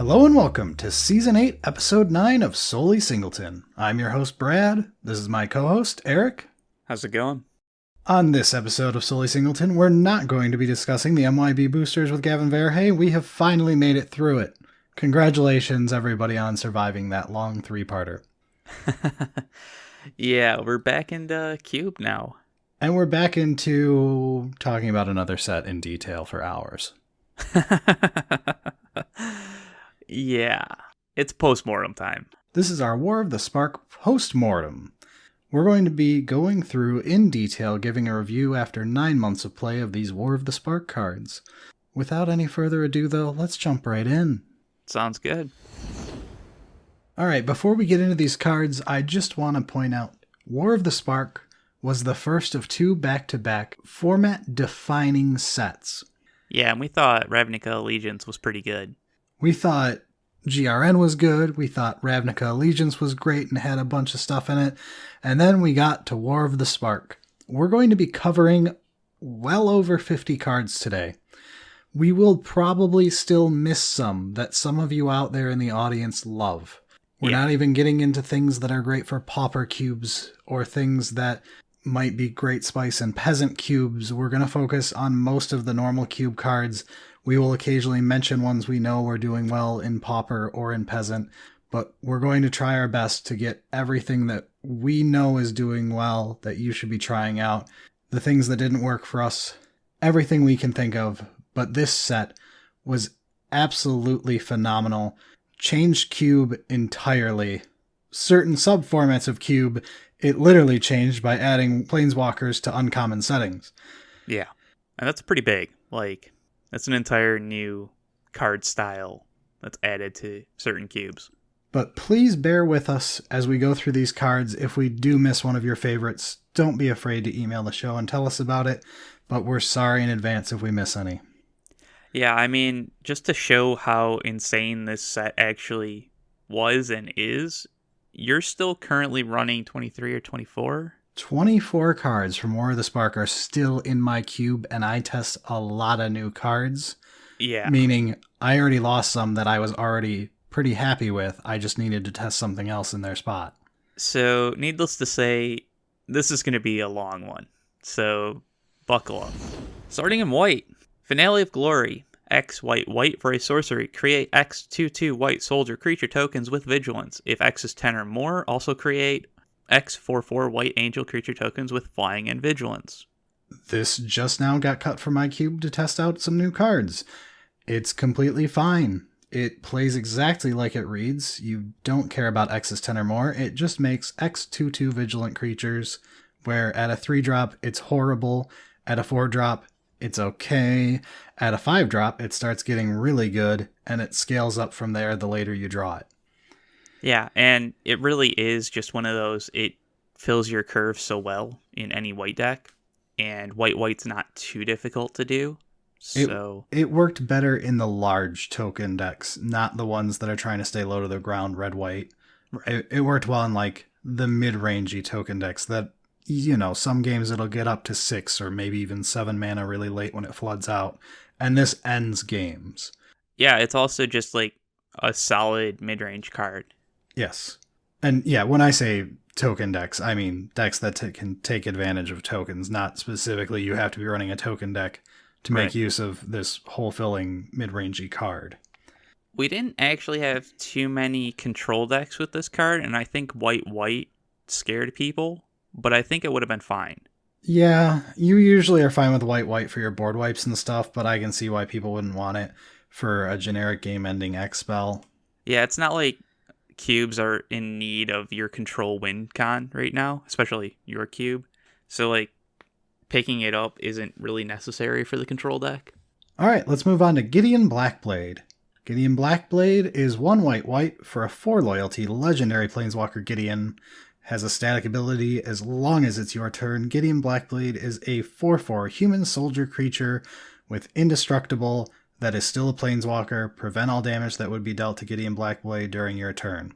Hello and welcome to Season 8, Episode 9 of Solely Singleton. I'm your host, Brad. This is my co-host, Eric. How's it going? On this episode of Solely Singleton, we're not going to be discussing the MYB boosters with Gavin Verhey. We have finally made it through it. Congratulations, everybody, on surviving that long three-parter. Yeah, we're back into Cube now. And we're back into talking about another set in detail for hours. Yeah, it's Postmortem time. This is our War of the Spark Postmortem. We're going to be going through in detail, giving a review after 9 months of play of these War of the Spark cards. Without any further ado, though, let's jump right in. Sounds good. Alright, before we get into these cards, I just want to point out, War of the Spark was the first of two back-to-back format-defining sets. Yeah, and we thought Ravnica Allegiance was pretty good. We thought GRN was good, we thought Ravnica Allegiance was great and had a bunch of stuff in it, and then we got to War of the Spark. We're going to be covering well over 50 cards today. We will probably still miss some that some of you out there in the audience love. We're not even getting into things that are great for pauper cubes or things that might be great spice and peasant cubes. We're going to focus on most of the normal cube cards. We will occasionally mention ones we know are doing well in pauper or in peasant, but we're going to try our best to get everything that we know is doing well that you should be trying out. The things that didn't work for us, everything we can think of, but this set was absolutely phenomenal. Changed Cube entirely. Certain sub-formats of Cube, it literally changed by adding Planeswalkers to uncommon settings. Yeah, and that's pretty big. Like, that's an entire new card style that's added to certain cubes. But please bear with us as we go through these cards. If we do miss one of your favorites, don't be afraid to email the show and tell us about it, but we're sorry in advance if we miss any. Yeah, I mean, just to show how insane this set actually was and is, you're still currently running 23 or 24? 24 cards from War of the Spark are still in my cube, and I test a lot of new cards. Yeah. Meaning, I already lost some that I was already pretty happy with. I just needed to test something else in their spot. So, needless to say, this is going to be a long one. So, buckle up. Starting in white, Finale of Glory. X white white for a sorcery. Create X 2/2 white soldier creature tokens with vigilance. If X is 10 or more, also create X 4/4 white angel creature tokens with flying and vigilance. This just now got cut from my cube to test out some new cards. It's completely fine. It plays exactly like it reads. You don't care about X is 10 or more. It just makes X 2/2 vigilant creatures, where at a 3-drop, it's horrible. At a 4-drop, it's okay. At a 5-drop, it starts getting really good, and it scales up from there the later you draw it. Yeah, and it really is just one of those, it fills your curve so well in any white deck, and white's not too difficult to do. So it worked better in the large token decks, not the ones that are trying to stay low to the ground, red-white. Right. It worked well in like the mid-rangey token decks that, you know, some games it'll get up to 6 or maybe even 7 mana really late when it floods out. And this ends games. Yeah, it's also just like a solid mid-range card. Yes. And yeah, when I say token decks, I mean decks that can take advantage of tokens, not specifically you have to be running a token deck to make use of this hole-filling mid-rangey card. We didn't actually have too many control decks with this card, and I think white scared people, but I think it would have been fine. Yeah, you usually are fine with white for your board wipes and stuff, but I can see why people wouldn't want it for a generic game-ending X spell. Yeah, it's not like cubes are in need of your control win con right now, especially your cube. So, like, picking it up isn't really necessary for the control deck. Alright, let's move on to Gideon Blackblade. Gideon Blackblade is 1 white for a 4 loyalty legendary Planeswalker Gideon. Has a static ability as long as it's your turn. Gideon Blackblade is a 4/4 human soldier creature with indestructible that is still a Planeswalker. Prevent all damage that would be dealt to Gideon Blackblade during your turn.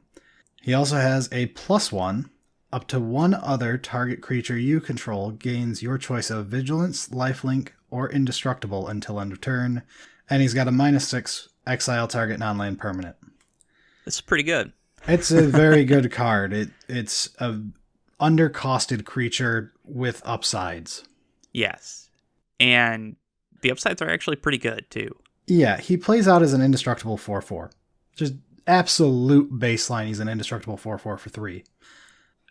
He also has a +1. Up to one other target creature you control gains your choice of Vigilance, Lifelink, or Indestructible until end of turn. And he's got a -6 exile target non-land permanent. It's pretty good. It's a very good card. It's a undercosted creature with upsides. Yes. And the upsides are actually pretty good, too. Yeah, he plays out as an indestructible 4/4. Just absolute baseline, he's an indestructible 4/4 for 3.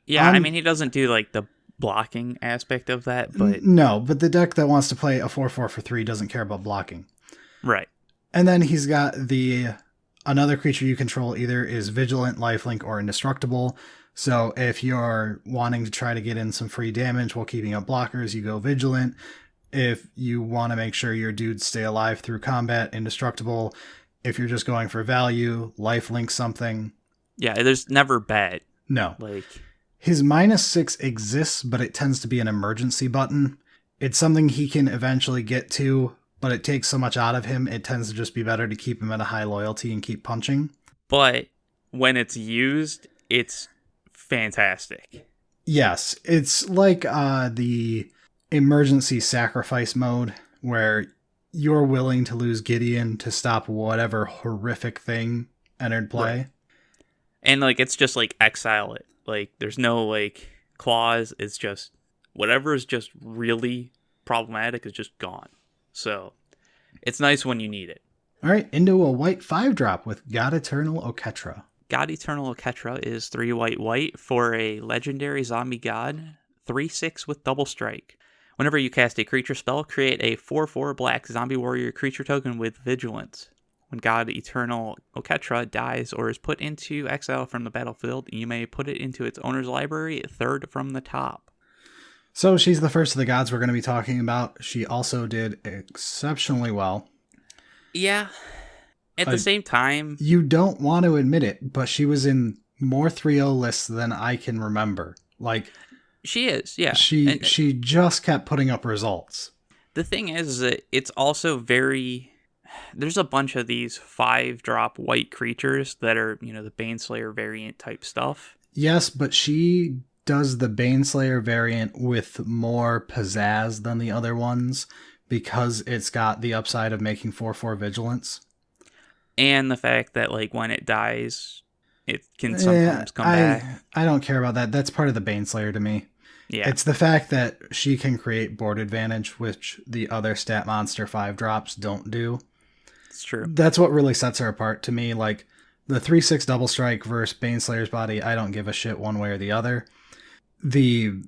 Yeah, I mean, he doesn't do, like, the blocking aspect of that, but... No, but the deck that wants to play a 4/4 for 3 doesn't care about blocking. Right. And then he's got another creature you control either is vigilant, lifelink, or indestructible. So if you're wanting to try to get in some free damage while keeping up blockers, you go vigilant. If you want to make sure your dudes stay alive through combat, indestructible. If you're just going for value, lifelink something. Yeah, there's never bad. No. Like, his -6 exists, but it tends to be an emergency button. It's something he can eventually get to, but it takes so much out of him, it tends to just be better to keep him at a high loyalty and keep punching. but when it's used, it's fantastic. Yes, it's like the emergency sacrifice mode where you're willing to lose Gideon to stop whatever horrific thing entered play. Right. And, like, it's just, like, exile it. Like, there's no, like, clause. It's just, whatever is just really problematic is just gone. So, it's nice when you need it. All right, into a white 5-drop with God Eternal Oketra. God Eternal Oketra is 3 white for a legendary zombie god, 3/6 with double strike. Whenever you cast a creature spell, create a 4/4 black zombie warrior creature token with vigilance. When God Eternal Oketra dies or is put into exile from the battlefield, you may put it into its owner's library, third from the top. So she's the first of the gods we're going to be talking about. She also did exceptionally well. Yeah. At the same time... You don't want to admit it, but she was in more 3-0 lists than I can remember. Like... She is, yeah. She just kept putting up results. The thing is that it's also very... There's a bunch of these 5-drop white creatures that are, the Baneslayer variant type stuff. Yes, but she does the Baneslayer variant with more pizzazz than the other ones because it's got the upside of making 4/4 vigilance. And the fact that, like, when it dies, it can sometimes come back. I don't care about that. That's part of the Baneslayer to me. Yeah. It's the fact that she can create board advantage, which the other stat monster 5-drops don't do. It's true. That's what really sets her apart to me. Like, the 3/6 double strike versus Baneslayer's body, I don't give a shit one way or the other. The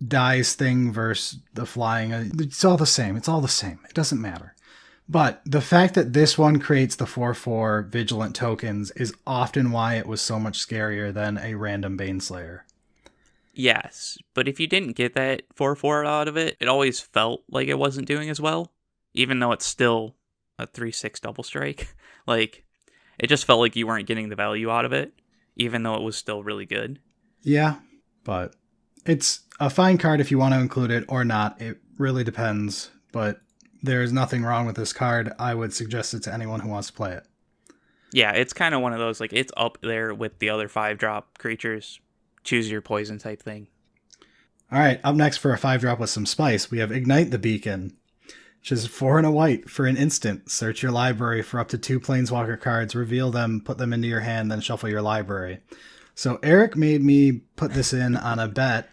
dies thing versus the flying, it's all the same. It's all the same. It doesn't matter. But the fact that this one creates the 4/4 vigilant tokens is often why it was so much scarier than a random Baneslayer. Yes, but if you didn't get that 4/4 out of it, it always felt like it wasn't doing as well, even though it's still a 3/6 double strike. Like, it just felt like you weren't getting the value out of it, even though it was still really good. Yeah, but it's a fine card if you want to include it or not. It really depends, but there is nothing wrong with this card. I would suggest it to anyone who wants to play it. Yeah, it's kind of one of those, like, it's up there with the other 5-drop creatures. Choose your poison type thing. All right, up next for a 5-drop with some spice, we have Ignite the Beacon, which is 4 and a white for an instant. Search your library for up to 2 Planeswalker cards, reveal them, put them into your hand, then shuffle your library. So Eric made me put this in on a bet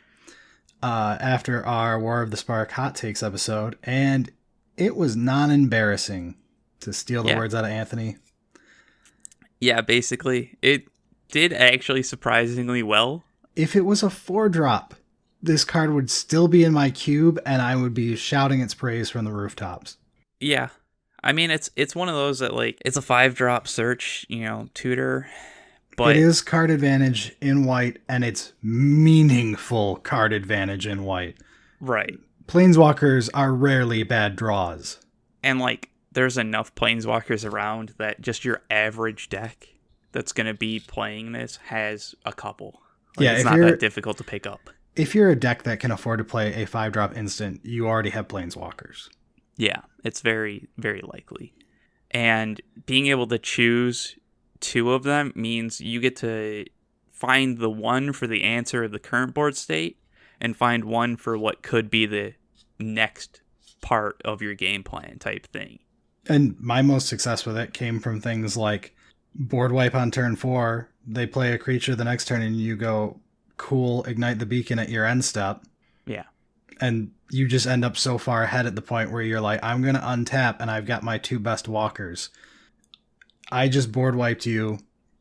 after our War of the Spark Hot Takes episode, and it was non-embarrassing, to steal the words out of Anthony. Yeah, basically. It did actually surprisingly well. If it was a 4-drop, this card would still be in my cube, and I would be shouting its praise from the rooftops. Yeah. I mean, it's one of those that, like, it's a 5-drop search, tutor. But it is card advantage in white, and it's meaningful card advantage in white. Right. Planeswalkers are rarely bad draws. And, like, there's enough Planeswalkers around that just your average deck that's going to be playing this has a couple. Like, it's not that difficult to pick up. If you're a deck that can afford to play a 5-drop instant, you already have Planeswalkers. Yeah, it's very, very likely. And being able to choose 2 of them means you get to find the one for the answer of the current board state and find one for what could be the next part of your game plan type thing. And my most success with it came from things like board wipe on turn 4. They play a creature the next turn and you go, cool, ignite the beacon at your end step. Yeah. And you just end up so far ahead at the point where you're like, I'm going to untap and I've got my 2 best walkers. I just board wiped you,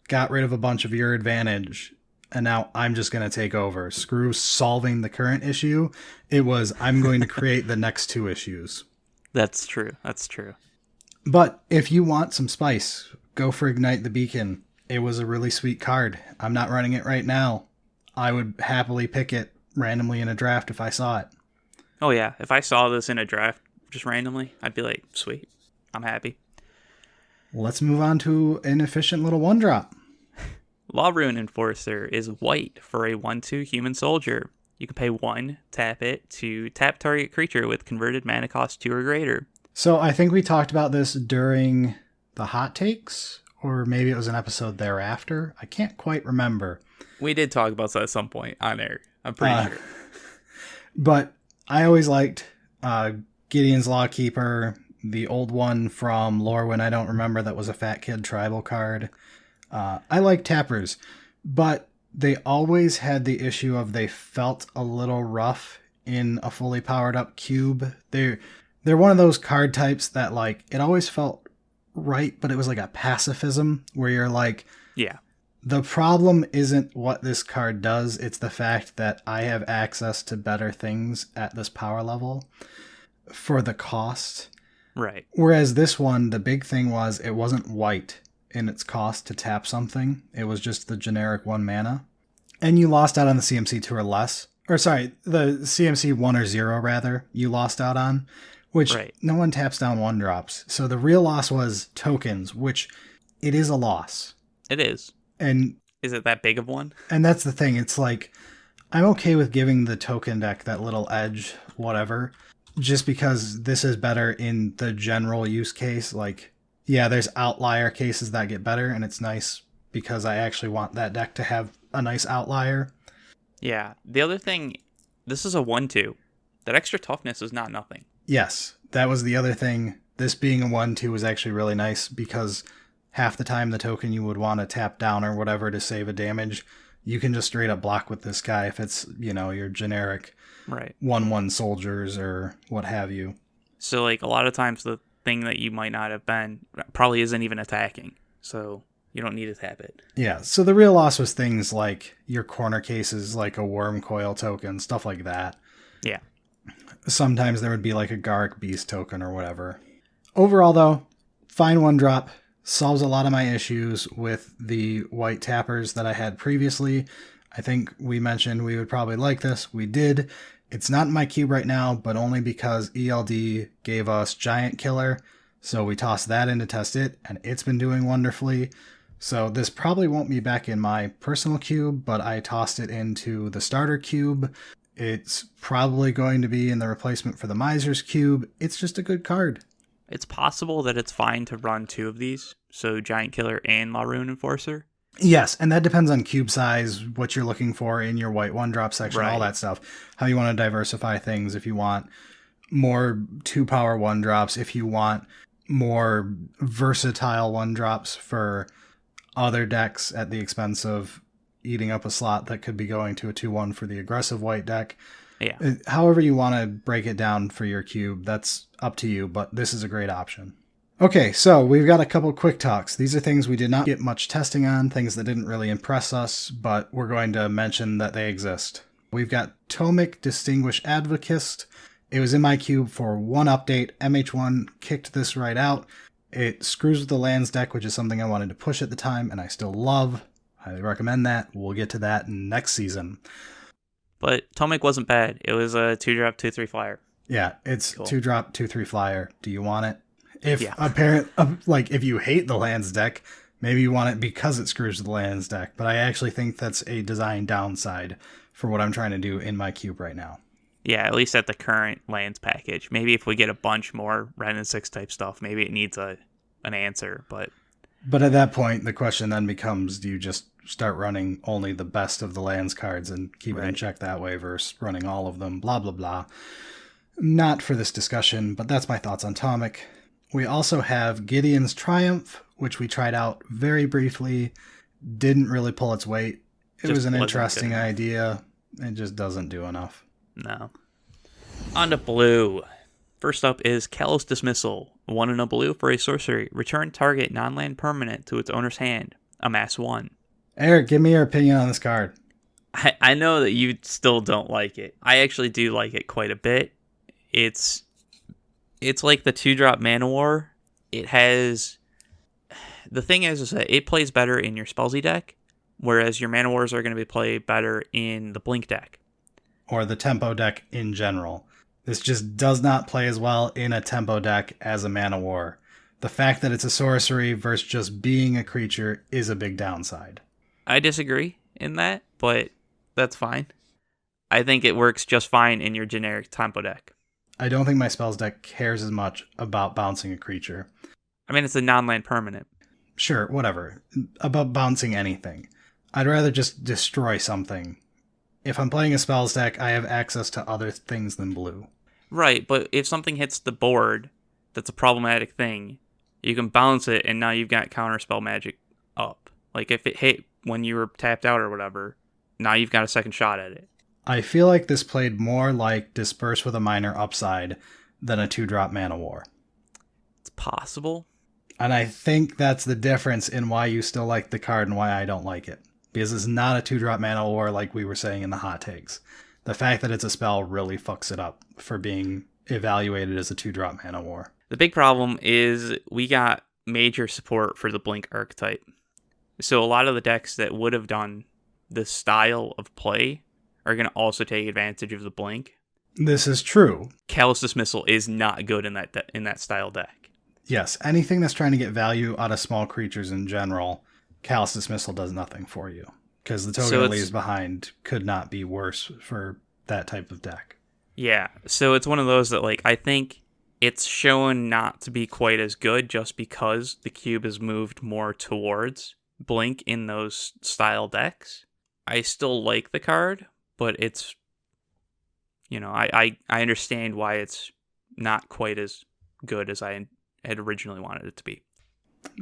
got rid of a bunch of your advantage, and now I'm just going to take over. Screw solving the current issue. It was, I'm going to create the next 2 issues. That's true. That's true. But if you want some spice, go for Ignite the Beacon. It was a really sweet card. I'm not running it right now. I would happily pick it randomly in a draft if I saw it. Oh, yeah. If I saw this in a draft just randomly, I'd be like, sweet. I'm happy. Let's move on to an efficient little 1-drop. Law Rune Enforcer is white for a 1/2 human soldier. You can pay 1, tap it, to tap target creature with converted mana cost 2 or greater. So I think we talked about this during the hot takes, or maybe it was an episode thereafter. I can't quite remember. We did talk about that at some point on air. I'm pretty sure. But I always liked Gideon's Lawkeeper, the old one from Lorwyn. I don't remember, that was a Fat Kid tribal card. I like tappers, but they always had the issue of they felt a little rough in a fully powered up cube. They're one of those card types that, like, it always felt right, but it was like a pacifism where you're like, yeah, the problem isn't what this card does, it's the fact that I have access to better things at this power level for the cost. Right. Whereas this one, the big thing was it wasn't white in its cost to tap something. It was just the generic 1 mana. And you lost out on the CMC 2 or less. Or sorry, the CMC 1 or 0 rather, you lost out on. Which no one taps down 1-drops. So the real loss was tokens, which it is a loss. It is. And is it that big of one? And that's the thing. It's like, I'm okay with giving the token deck that little edge, whatever, just because this is better in the general use case. Like, yeah, there's outlier cases that get better, and it's nice because I actually want that deck to have a nice outlier. Yeah. The other thing, this is a 1/2. That extra toughness is not nothing. Yes, that was the other thing. This being a 1/2 was actually really nice because half the time the token you would want to tap down or whatever to save a damage, you can just straight up block with this guy if it's, your generic 1/1 soldiers or what have you. So, like, a lot of times the thing that you might not have been probably isn't even attacking. So you don't need to tap it. Yeah, so the real loss was things like your corner cases, like a Worm Coil token, stuff like that. Yeah. Sometimes there would be like a Garrick Beast token or whatever. Overall, though, fine 1-drop. Solves a lot of my issues with the white tappers that I had previously. I think we mentioned we would probably like this. We did. It's not in my cube right now, but only because ELD gave us Giant Killer. So we tossed that in to test it, and it's been doing wonderfully. So this probably won't be back in my personal cube, but I tossed it into the starter cube. It's probably going to be in the replacement for the Miser's cube. It's just a good card. It's possible that it's fine to run 2 of these, so Giant Killer and La Rune Enforcer. Yes, and that depends on cube size, what you're looking for in your white 1-drop section, all that stuff. How you want to diversify things, if you want more 2-power 1-drops, if you want more versatile 1-drops for other decks at the expense of eating up a slot that could be going to a 2/1 for the aggressive white deck. Yeah. However you want to break it down for your cube, that's up to you, but this is a great option. Okay, so we've got a couple quick talks. These are things we did not get much testing on, things that didn't really impress us, but we're going to mention that they exist. We've got Tomic Distinguished Advocist. It was in my cube for 1 update. MH1 kicked this right out. It screws with the lands deck, which is something I wanted to push at the time, and I still love. Highly recommend that. We'll get to that next season. But Tomic wasn't bad. It was a 2-drop, 2/3 flyer. Yeah, it's cool. 2-drop, 2/3 flyer. Do you want it? If you hate the lands deck, maybe you want it because it screws with the lands deck. But I actually think that's a design downside for what I'm trying to do in my cube right now. Yeah, at least at the current lands package. Maybe if we get a bunch more Ren and 6 type stuff, maybe it needs an answer. But at that point, the question then becomes, do you just start running only the best of the lands cards and keep it in check that way versus running all of them, blah, blah, blah. Not for this discussion, but that's my thoughts on Tomic. We also have Gideon's Triumph, which we tried out very briefly. Didn't really pull its weight. It was an interesting idea. It just doesn't do enough. No. On to blue. First up is Callous Dismissal. 1 and a blue for a sorcery. Return target non-land permanent to its owner's hand. Amass 1. Eric, give me your opinion on this card. I know that you still don't like it. I actually do like it quite a bit. It's like the 2-drop Mana War. It has... The thing is that it plays better in your Spellsy deck, whereas your Mana Wars are going to be played better in the Blink deck. Or the Tempo deck in general. This just does not play as well in a Tempo deck as a Mana War. The fact that it's a sorcery versus just being a creature is a big downside. I disagree in that, but that's fine. I think it works just fine in your generic Tempo deck. I don't think my Spells deck cares as much about bouncing a creature. I mean, it's a non-land permanent. Sure, whatever. About bouncing anything. I'd rather just destroy something. If I'm playing a Spells deck, I have access to other things than blue. Right, but if something hits the board that's a problematic thing, you can bounce it, and now you've got counterspell magic up. Like, if it hit when you were tapped out or whatever, now you've got a second shot at it. I feel like this played more like Disperse with a Minor Upside than a 2-drop Mana War. It's possible. And I think that's the difference in why you still like the card and why I don't like it. Because it's not a 2-drop Mana War like we were saying in the hot takes. The fact that it's a spell really fucks it up for being evaluated as a 2-drop Mana War. The big problem is we got major support for the Blink archetype. So a lot of the decks that would have done this style of play are going to also take advantage of the Blink. This is true. Callous Dismissal is not good in that style deck. Yes, anything that's trying to get value out of small creatures in general, Callous Dismissal does nothing for you. Because the token it leaves behind could not be worse for that type of deck. Yeah, so it's one of those that, like, I think it's shown not to be quite as good just because the cube has moved more towards Blink in those style decks. I still like the card, but it's, you know, I understand why it's not quite as good as I had originally wanted it to be.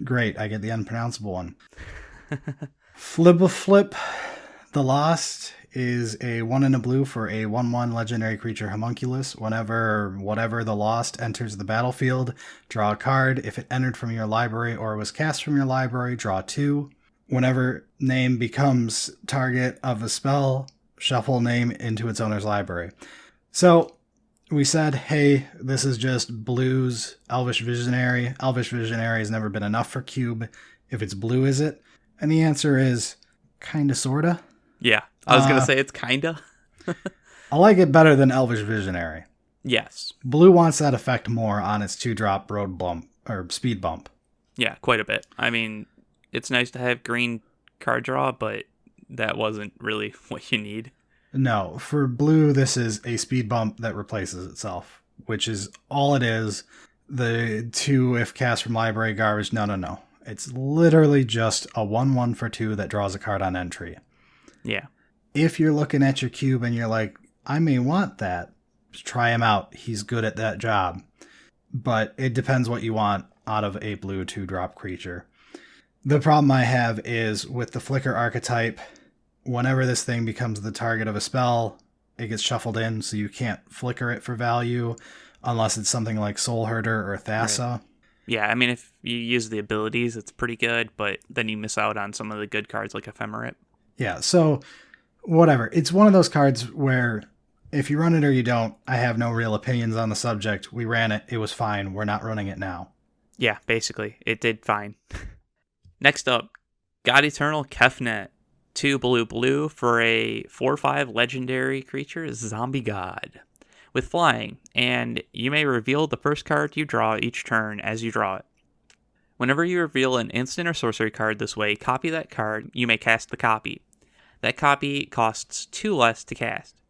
Great, I get the unpronounceable one. Flip. The Lost is a 1 and a blue for a 1/1 legendary creature Homunculus. Whenever whatever the Lost enters the battlefield, draw a card. If it entered from your library or was cast from your library, draw 2. Whenever name becomes target of a spell, shuffle name into its owner's library. So we said, hey, this is just blues, Elvish Visionary. Elvish Visionary has never been enough for cube. If it's blue, is it? And the answer is kinda, sorta. Yeah, I was going to say it's kinda. I like it better than Elvish Visionary. Yes. Blue wants that effect more on its 2-drop road bump, or speed bump. Yeah, quite a bit. I mean, it's nice to have green card draw, but that wasn't really what you need. No, for blue, this is a speed bump that replaces itself, which is all it is. The 2 if cast from library garbage, no. It's literally just a 1/1 for 2 that draws a card on entry. Yeah. If you're looking at your cube and you're like, I may want that, try him out. He's good at that job. But it depends what you want out of a blue 2-drop creature. The problem I have is with the Flicker archetype, whenever this thing becomes the target of a spell, it gets shuffled in, so you can't flicker it for value unless it's something like Soul Herder or Thassa. Right. Yeah, I mean, if you use the abilities, it's pretty good, but then you miss out on some of the good cards like Ephemerate. Yeah, so whatever. It's one of those cards where if you run it or you don't, I have no real opinions on the subject. We ran it. It was fine. We're not running it now. Yeah, basically. It did fine. Next up, God Eternal Kefnet. 2 blue for a 4/5 legendary creature, Zombie God. With flying, and you may reveal the first card you draw each turn as you draw it. Whenever you reveal an instant or sorcery card this way, copy that card, you may cast the copy. That copy costs 2 less to cast.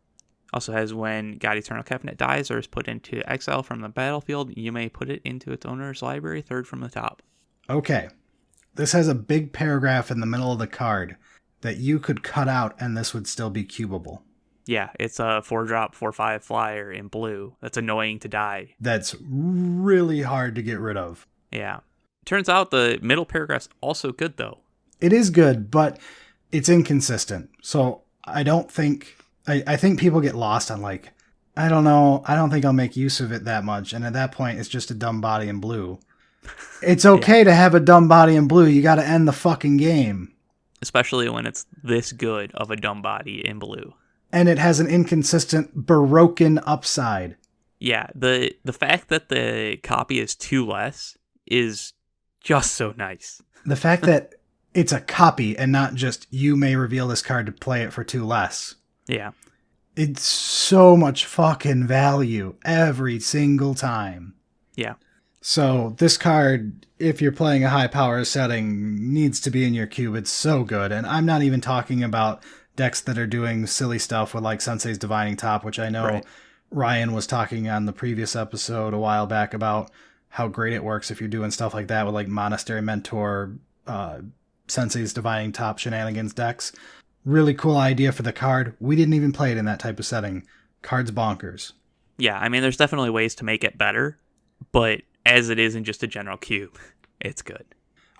Also has when God Eternal Kefnet dies or is put into exile from the battlefield, you may put it into its owner's library, 3rd from the top. Okay. This has a big paragraph in the middle of the card that you could cut out and this would still be cubable. Yeah, it's a 4-drop, 4/5 flyer in blue. That's annoying to die. That's really hard to get rid of. Yeah. Turns out the middle paragraph's also good, though. It is good, but it's inconsistent. So I don't think... I think people get lost on like, I don't know, I don't think I'll make use of it that much. And at that point, it's just a dumb body in blue. It's okay to have a dumb body in blue. You got to end the fucking game. Especially when it's this good of a dumb body in blue. And it has an inconsistent, broken upside. Yeah, the fact that the copy is 2 less is just so nice. The fact that it's a copy and not just you may reveal this card to play it for 2 less. Yeah. It's so much fucking value every single time. Yeah. So this card, if you're playing a high power setting, needs to be in your cube. It's so good. And I'm not even talking about decks that are doing silly stuff with like Sensei's Divining Top, which I know Ryan was talking on the previous episode a while back about how great it works if you're doing stuff like that with like Monastery Mentor, Sensei's Divining Top shenanigans decks. Really cool idea for the card. We didn't even play it in that type of setting. Card's bonkers. Yeah, I mean, there's definitely ways to make it better, but as it is in just a general cube, it's good.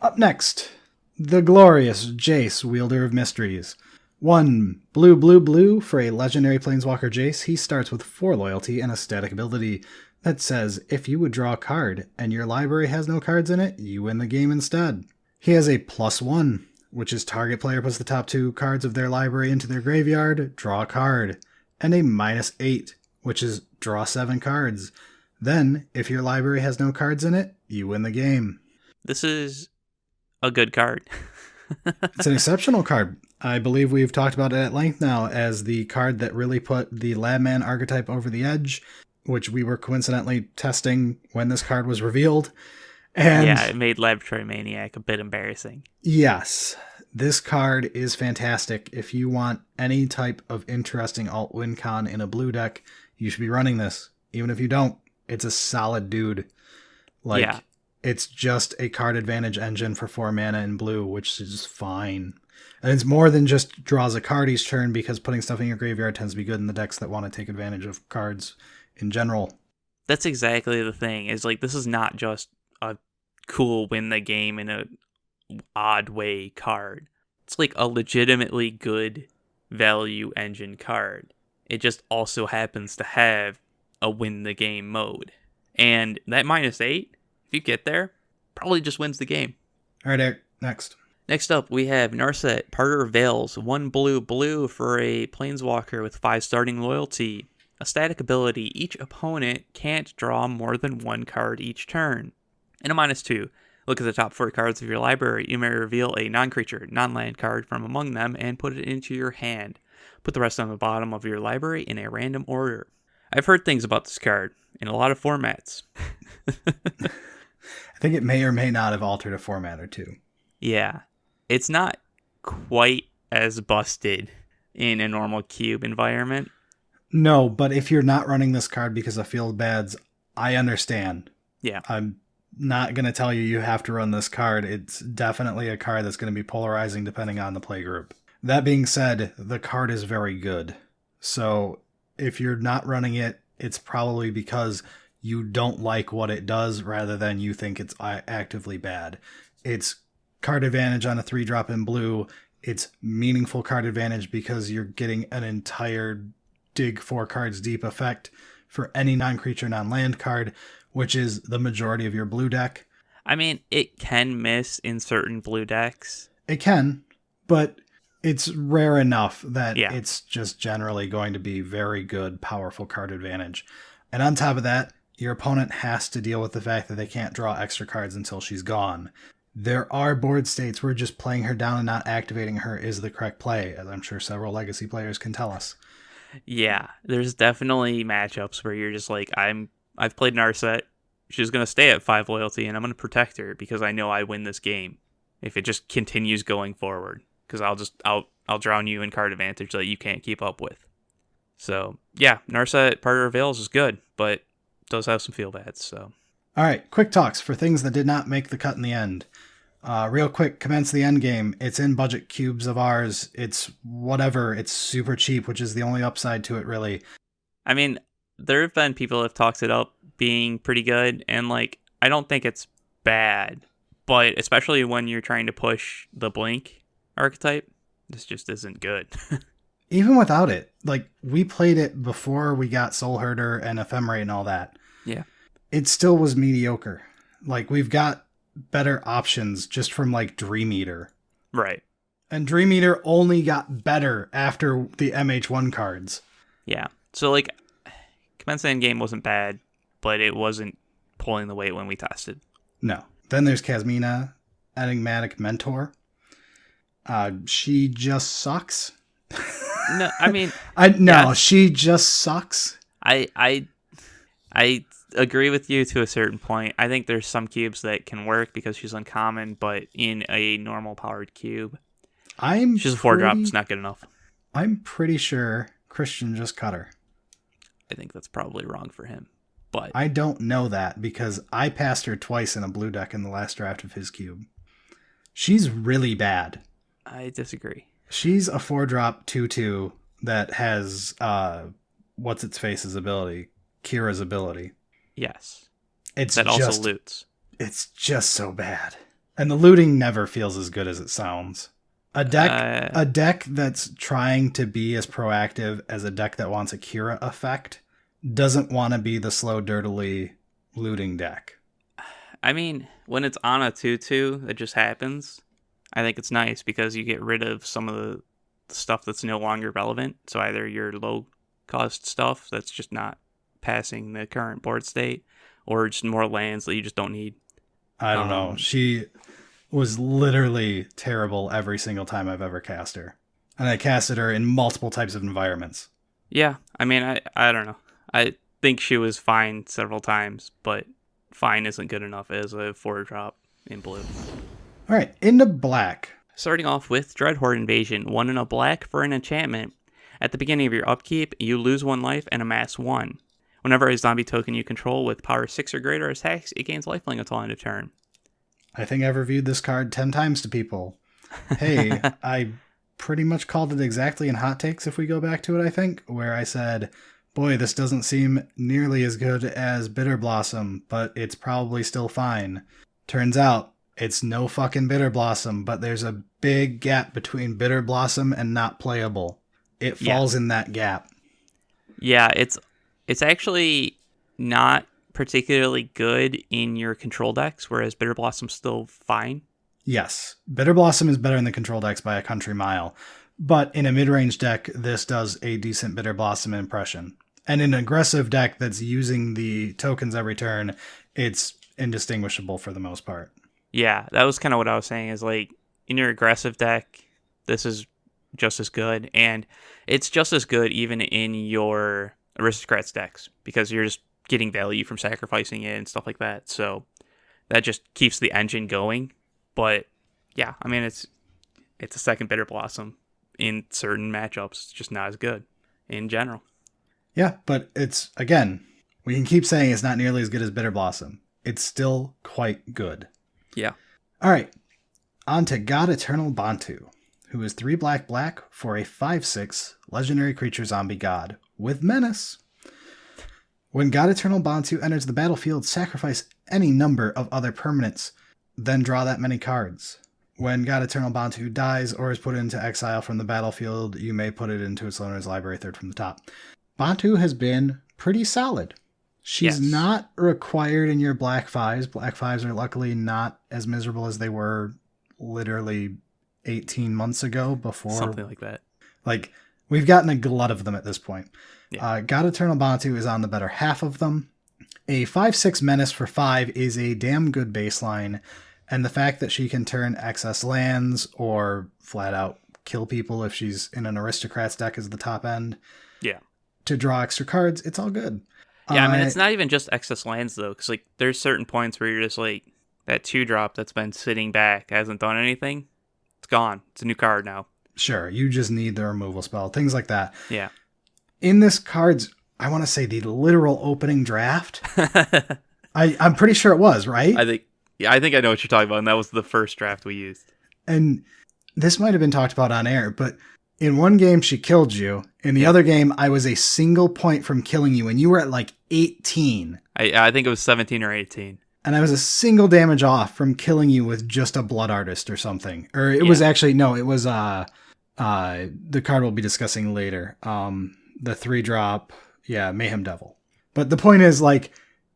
Up next, the glorious Jace, Wielder of Mysteries. 1 blue, blue, blue for a legendary Planeswalker Jace. He starts with 4 loyalty and a static ability that says if you would draw a card and your library has no cards in it, you win the game instead. He has a +1, which is target player puts the top 2 cards of their library into their graveyard, draw a card, and a -8, which is draw 7 cards. Then, if your library has no cards in it, you win the game. This is a good card. It's an exceptional card. I believe we've talked about it at length now as the card that really put the Labman archetype over the edge, which we were coincidentally testing when this card was revealed. And yeah, it made Laboratory Maniac a bit embarrassing. Yes, this card is fantastic. If you want any type of interesting alt win con in a blue deck, you should be running this. Even if you don't, it's a solid dude. It's just a card advantage engine for 4 mana in blue, which is fine. And it's more than just draws a card each turn, because putting stuff in your graveyard tends to be good in the decks that want to take advantage of cards in general. That's exactly the thing, is like, this is not just a cool win the game in a odd way card. It's like a legitimately good value engine card. It just also happens to have a win the game mode. And that -8, if you get there, probably just wins the game. All right, Eric, next. Next up, we have Narset, Parter of Veils, 1 blue, blue for a Planeswalker with 5 starting loyalty. A static ability, each opponent can't draw more than 1 card each turn. And a -2, look at the top 4 cards of your library. You may reveal a non-creature, non-land card from among them and put it into your hand. Put the rest on the bottom of your library in a random order. I've heard things about this card in a lot of formats. I think it may or may not have altered a format or two. Yeah. It's not quite as busted in a normal cube environment. No, but if you're not running this card because of field bads, I understand. Yeah. I'm not going to tell you have to run this card. It's definitely a card that's going to be polarizing depending on the play group. That being said, the card is very good. So if you're not running it, it's probably because you don't like what it does rather than you think it's actively bad. It's card advantage on a 3-drop in blue. It's meaningful card advantage because you're getting an entire dig 4 cards deep effect for any non-creature, non-land card, which is the majority of your blue deck. I mean, it can miss in certain blue decks. It can, but it's rare enough that it's just generally going to be very good, powerful card advantage. And on top of that, your opponent has to deal with the fact that they can't draw extra cards until she's gone. There are board states where just playing her down and not activating her is the correct play, as I'm sure several Legacy players can tell us. Yeah, there's definitely matchups where you're just like, I've played Narset. She's going to stay at 5 loyalty, and I'm going to protect her because I know I win this game if it just continues going forward. Because I'll drown you in card advantage that you can't keep up with. So yeah, Narset Parter of Veils is good, but does have some feel bads. So all right, quick talks for things that did not make the cut in the end. Real quick, commence the end game. It's in budget cubes of ours. It's whatever. It's super cheap, which is the only upside to it, really. I mean, there have been people that have talked it up being pretty good, and like, I don't think it's bad, but especially when you're trying to push the blink archetype, this just isn't good. Even without it, like, we played it before we got Soul Herder and Ephemerate and all that. Yeah. It still was mediocre. Like, we've got better options just from, like, Dream Eater. Right. And Dream Eater only got better after the MH1 cards. Yeah. So, like, Commence the End Game wasn't bad, but it wasn't pulling the weight when we tested. No. Then there's Kasmina, Enigmatic Mentor. She just sucks. No, I mean... she just sucks. I agree with you to a certain point. I think there's some cubes that can work because she's uncommon, but in a normal powered cube, she's a 4-drop. It's not good enough. I'm pretty sure Christian just cut her. I think that's probably wrong for him. But I don't know that because I passed her twice in a blue deck in the last draft of his cube. She's really bad. I disagree. She's a 4-drop 2/2 that has what's its face's ability, Kira's ability. Yes. It's that just, also loots. It's just so bad. And the looting never feels as good as it sounds. A deck that's trying to be as proactive as a deck that wants a Kira effect doesn't want to be the slow, dirtily looting deck. I mean, when it's on a 2/2 that just happens, I think it's nice because you get rid of some of the stuff that's no longer relevant. So either your low cost stuff that's just not passing the current board state, or just more lands that you just don't need. I don't know. She was literally terrible every single time I've ever cast her. And I casted her in multiple types of environments. Yeah, I mean, I don't know. I think she was fine several times, but fine isn't good enough as a 4-drop in blue. All right, into black. Starting off with Dreadhorde Invasion, 1 in a black for an enchantment. At the beginning of your upkeep, you lose 1 life and amass 1. Whenever a zombie token you control with power 6 or greater attacks, it gains lifelink until end of turn. I think I've reviewed this card 10 times to people. Hey, I pretty much called it exactly in Hot Takes if we go back to it, I think, where I said, boy, this doesn't seem nearly as good as Bitter Blossom, but it's probably still fine. Turns out, it's no fucking Bitter Blossom, but there's a big gap between Bitter Blossom and not playable. It falls in that gap. Yeah, it's actually not particularly good in your control decks, whereas Bitter Blossom's still fine. Yes, Bitter Blossom is better in the control decks by a country mile, but in a mid-range deck, this does a decent Bitter Blossom impression. And in an aggressive deck that's using the tokens every turn, it's indistinguishable for the most part. Yeah, that was kind of what I was saying, is like, in your aggressive deck, this is just as good, and it's just as good even in your Aristocrats decks, because you're just getting value from sacrificing it and stuff like that, so that just keeps the engine going. But yeah, I mean, it's a second Bitter Blossom in certain matchups. It's just not as good in general. Yeah, but it's, again, we can keep saying it's not nearly as good as Bitter Blossom. It's still quite good. Yeah. All right, on to God Eternal Bantu, who is 3 black for a 5/6 legendary creature zombie god with menace. When God Eternal Bantu enters the battlefield, sacrifice any number of other permanents, then draw that many cards. When God Eternal Bantu dies or is put into exile from the battlefield, you may put it into its owner's library third from the top. Bantu has been pretty solid. She's not required in your black 5s. Black 5s are luckily not as miserable as they were literally 18 months ago before. Something like that. Like, we've gotten a glut of them at this point. Yeah. God Eternal Bantu is on the better half of them. A 5/6 menace for 5 is a damn good baseline, and the fact that she can turn excess lands or flat out kill people if she's in an Aristocrats deck as the top end. Yeah. To draw extra cards, it's all good. Yeah, I mean, it's not even just excess lands, though, because like, there's certain points where you're just like, that 2-drop that's been sitting back, hasn't done anything, it's gone. It's a new card now. Sure, you just need the removal spell, things like that. Yeah. In this card's, I want to say the literal opening draft, I'm pretty sure it was, right? I think Yeah, I think I know what you're talking about, and that was the first draft we used. And this might have been talked about on air, but in one game she killed you. In the other game, I was a single point from killing you, and you were at like 18. I think it was 17 or 18. And I was a single damage off from killing you with just a Blood Artist or something. Or it was actually, no, it was the card we'll be discussing later. The 3-drop, Mayhem Devil. But the point is, like,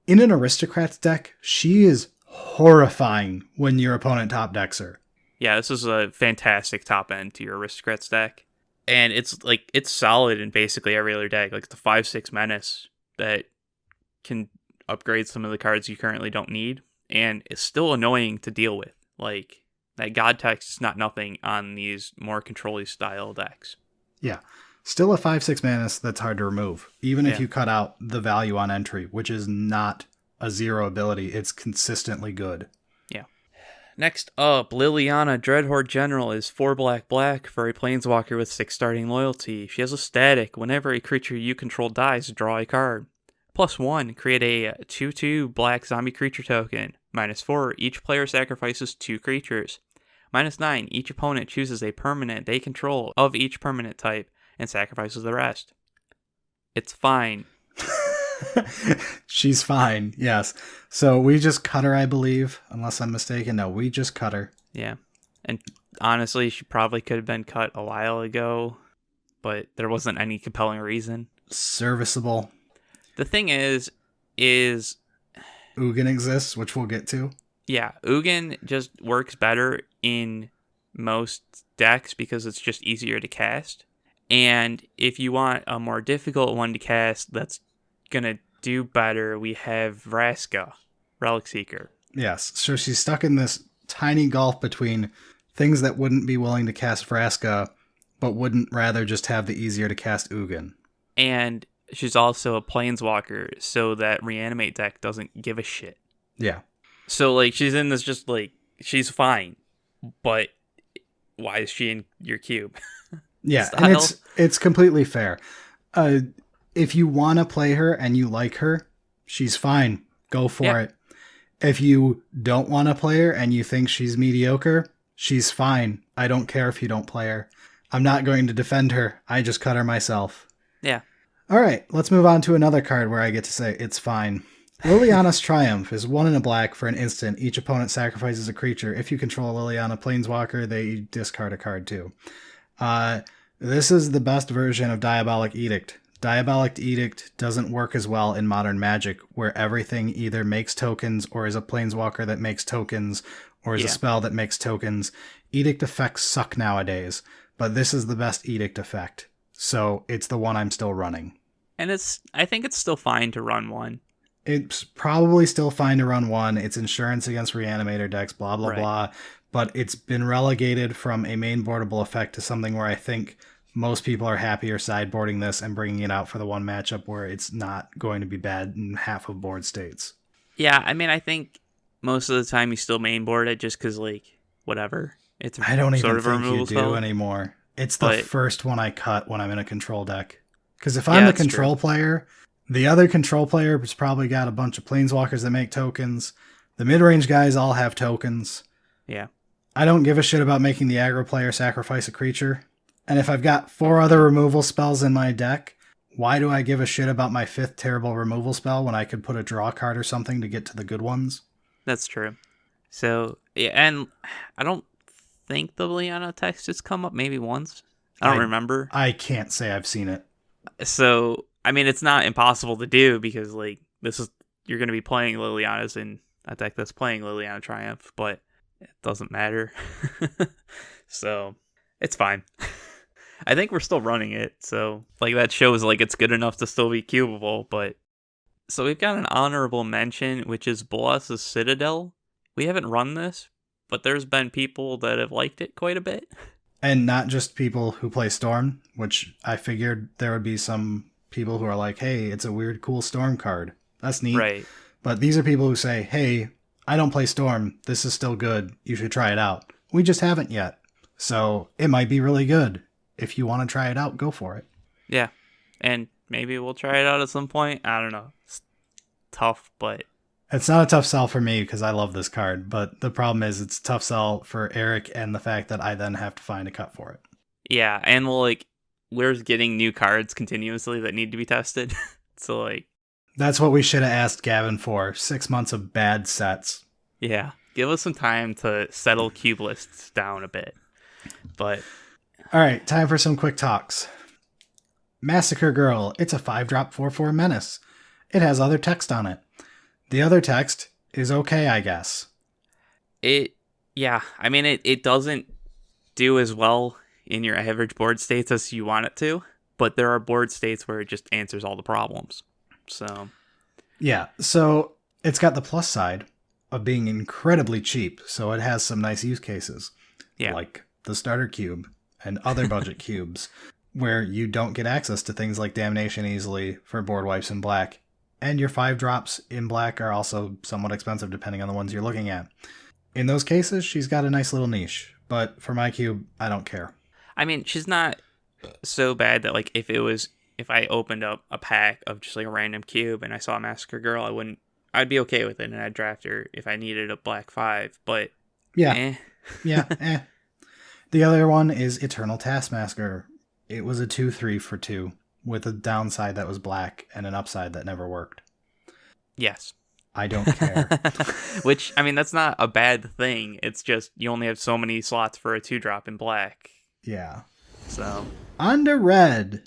in an Aristocrats deck, she is horrifying when your opponent top decks her. Yeah, this is a fantastic top end to your Aristocrats deck. And it's solid in basically every other deck. Like, the 5/6 Menace that can upgrade some of the cards you currently don't need, and it's still annoying to deal with. Like, that God text is not nothing on these more control-y style decks. Yeah. Still a 5/6 Menace that's hard to remove, even if you cut out the value on entry, which is not a 0 ability. It's consistently good. Yeah. Next up, Liliana Dreadhorde General is 4 black for a Planeswalker with 6 starting loyalty. She has a static. Whenever a creature you control dies, draw a card. +1, create a 2/2 black zombie creature token. -4, each player sacrifices 2 creatures. -9, each opponent chooses a permanent they control of each permanent type and sacrifices the rest. It's fine. She's fine, yes. So we just cut her, I believe, unless I'm mistaken. No, we just cut her. Yeah. And honestly, she probably could have been cut a while ago, but there wasn't any compelling reason. Serviceable. The thing is Ugin exists, which we'll get to. Yeah, Ugin just works better in most decks because it's just easier to cast. And if you want a more difficult one to cast that's going to do better, we have Vraska, Relic Seeker. Yes, so she's stuck in this tiny gulf between things that wouldn't be willing to cast Vraska, but wouldn't rather just have the easier to cast Ugin. And she's also a Planeswalker, so that Reanimate deck doesn't give a shit. Yeah. So, like, she's in this just, like, she's fine, but why is she in your cube? Yeah, and it's completely fair. If you want to play her and you like her, she's fine. Go for it. If you don't want to play her and you think she's mediocre, she's fine. I don't care if you don't play her. I'm not going to defend her. I just cut her myself. Yeah. All right, let's move on to another card where I get to say it's fine. Liliana's Triumph is 1 and a black for an instant. Each opponent sacrifices a creature. If you control a Liliana Planeswalker, they discard a card too. This is the best version of Diabolic Edict. Diabolic Edict doesn't work as well in Modern Magic, where everything either makes tokens or is a Planeswalker that makes tokens or is a spell that makes tokens. Edict effects suck nowadays, but this is the best Edict effect. So it's the one I'm still running. And I think it's still fine to run one. It's probably still fine to run one. It's insurance against Reanimator decks, blah, blah, blah. But it's been relegated from a main boardable effect to something where I think most people are happier sideboarding this and bringing it out for the one matchup where it's not going to be bad in half of board states. Yeah, I mean, I think most of the time you still mainboard it just because, like, whatever. It's I don't sort even of a think you removal do spell anymore. It's the first one I cut when I'm in a control deck. Because if I'm the control player, the other control player has probably got a bunch of Planeswalkers that make tokens. The mid-range guys all have tokens. Yeah. I don't give a shit about making the aggro player sacrifice a creature. And if I've got 4 other removal spells in my deck, why do I give a shit about my 5th terrible removal spell when I could put a draw card or something to get to the good ones? That's true. So, yeah, and I don't think the Liliana text has come up maybe once. I don't remember. I can't say I've seen it. So, I mean, it's not impossible to do because, like, you're going to be playing Liliana's in a deck that's playing Liliana Triumph, but it doesn't matter. So, it's fine. I think we're still running it, so, like, that shows, like, it's good enough to still be cubable, but... So we've got an honorable mention, which is Bolas's Citadel. We haven't run this, but there's been people that have liked it quite a bit. And not just people who play Storm, which I figured there would be some people who are like, hey, it's a weird, cool Storm card. That's neat. Right. But these are people who say, hey, I don't play Storm. This is still good. You should try it out. We just haven't yet. So it might be really good. If you want to try it out, go for it. Yeah. And maybe we'll try it out at some point. I don't know. It's tough, but It's not a tough sell for me because I love this card, but the problem is it's a tough sell for Eric and the fact that I then have to find a cut for it. Yeah, and like we're getting new cards continuously that need to be tested. So like That's what we should have asked Gavin for. 6 months of bad sets. yeah, give us some time to settle cube lists down a bit. But All right, time for some quick talks. Massacre Girl. It's a 5-drop 4/4 menace. It has other text on it. The other text is okay, I guess. yeah, I mean it doesn't do as well in your average board states as you want it to, but there are board states where it just answers all the problems. So Yeah, so it's got the plus side of being incredibly cheap, so it has some nice use cases. yeah. Like the starter cube and other budget cubes, where you don't get access to things like Damnation easily for board wipes in black. And your 5-drops in black are also somewhat expensive depending on the ones you're looking at. In those cases, she's got a nice little niche. But for my cube, I don't care. I mean, she's not so bad that like if I opened up a pack of just like a random cube and I saw a Massacre Girl, I'd be okay with it and I'd draft her if I needed a black 5, but Yeah. Yeah. The other one is Eternal Taskmaster. It was a 2/3 for 2 with a downside that was black and an upside that never worked. Yes. I don't care. Which, I mean, that's not a bad thing. It's just you only have so many slots for a 2-drop in black. Yeah. So On to red.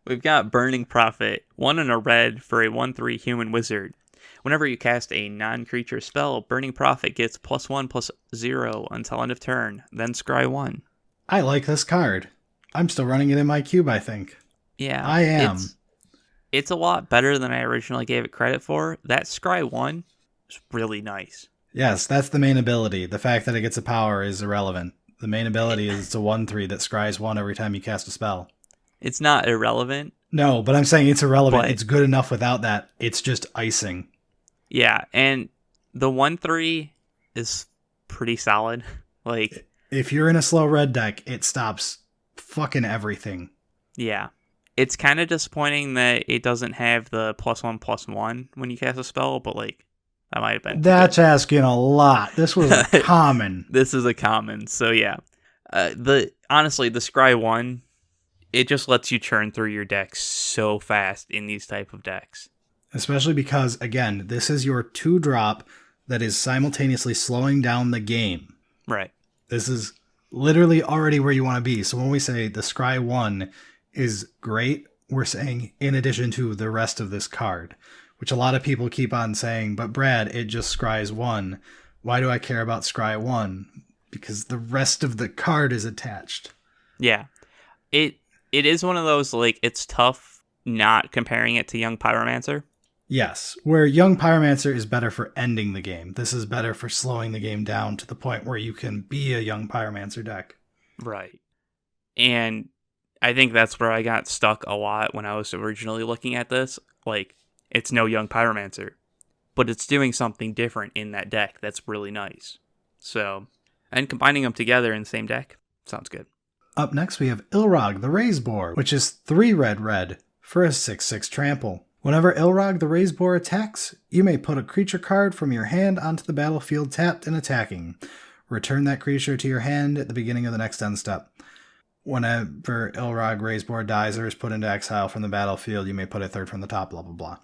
we've got Burning Prophet, 1 and a red for a 1/3 human wizard. Whenever you cast a non-creature spell, Burning Prophet gets +1/+0 until end of turn, then scry 1. I like this card. I'm still running it in my cube, I think. Yeah. I am. It's a lot better than I originally gave it credit for. That scry 1 is really nice. Yes, that's the main ability. The fact that it gets a power is irrelevant. The main ability is it's a 1/3 that scries 1 every time you cast a spell. It's not irrelevant. No, but I'm saying it's irrelevant. But it's good enough without that. It's just icing. yeah, and the 1/3 is pretty solid. Like, if you're in a slow red deck, it stops fucking everything. yeah. It's kind of disappointing that it doesn't have the +1/+1 when you cast a spell, but like, that might have been. That's asking a lot. This was a common. This is a common, so yeah. Honestly, the scry 1, it just lets you churn through your deck so fast in these type of decks. Especially because, again, this is your 2-drop that is simultaneously slowing down the game. Right. This is literally already where you want to be. So when we say the scry 1 is great, we're saying in addition to the rest of this card, which a lot of people keep on saying, but Brad, it just scries 1. Why do I care about scry 1? Because the rest of the card is attached. Yeah. It is one of those, like, it's tough not comparing it to Young Pyromancer. Yes, where Young Pyromancer is better for ending the game. This is better for slowing the game down to the point where you can be a Young Pyromancer deck. Right. And I think that's where I got stuck a lot when I was originally looking at this. Like, it's no Young Pyromancer, but it's doing something different in that deck that's really nice. So, and combining them together in the same deck sounds good. Up next, we have Ilrog the Razeboar, which is 3 red for a 6/6 trample. Whenever Ilrog the Razeboar attacks, you may put a creature card from your hand onto the battlefield tapped and attacking. Return that creature to your hand at the beginning of the next end step. Whenever Ilrog Razeboar dies or is put into exile from the battlefield, you may put a 3rd from the top, blah, blah, blah.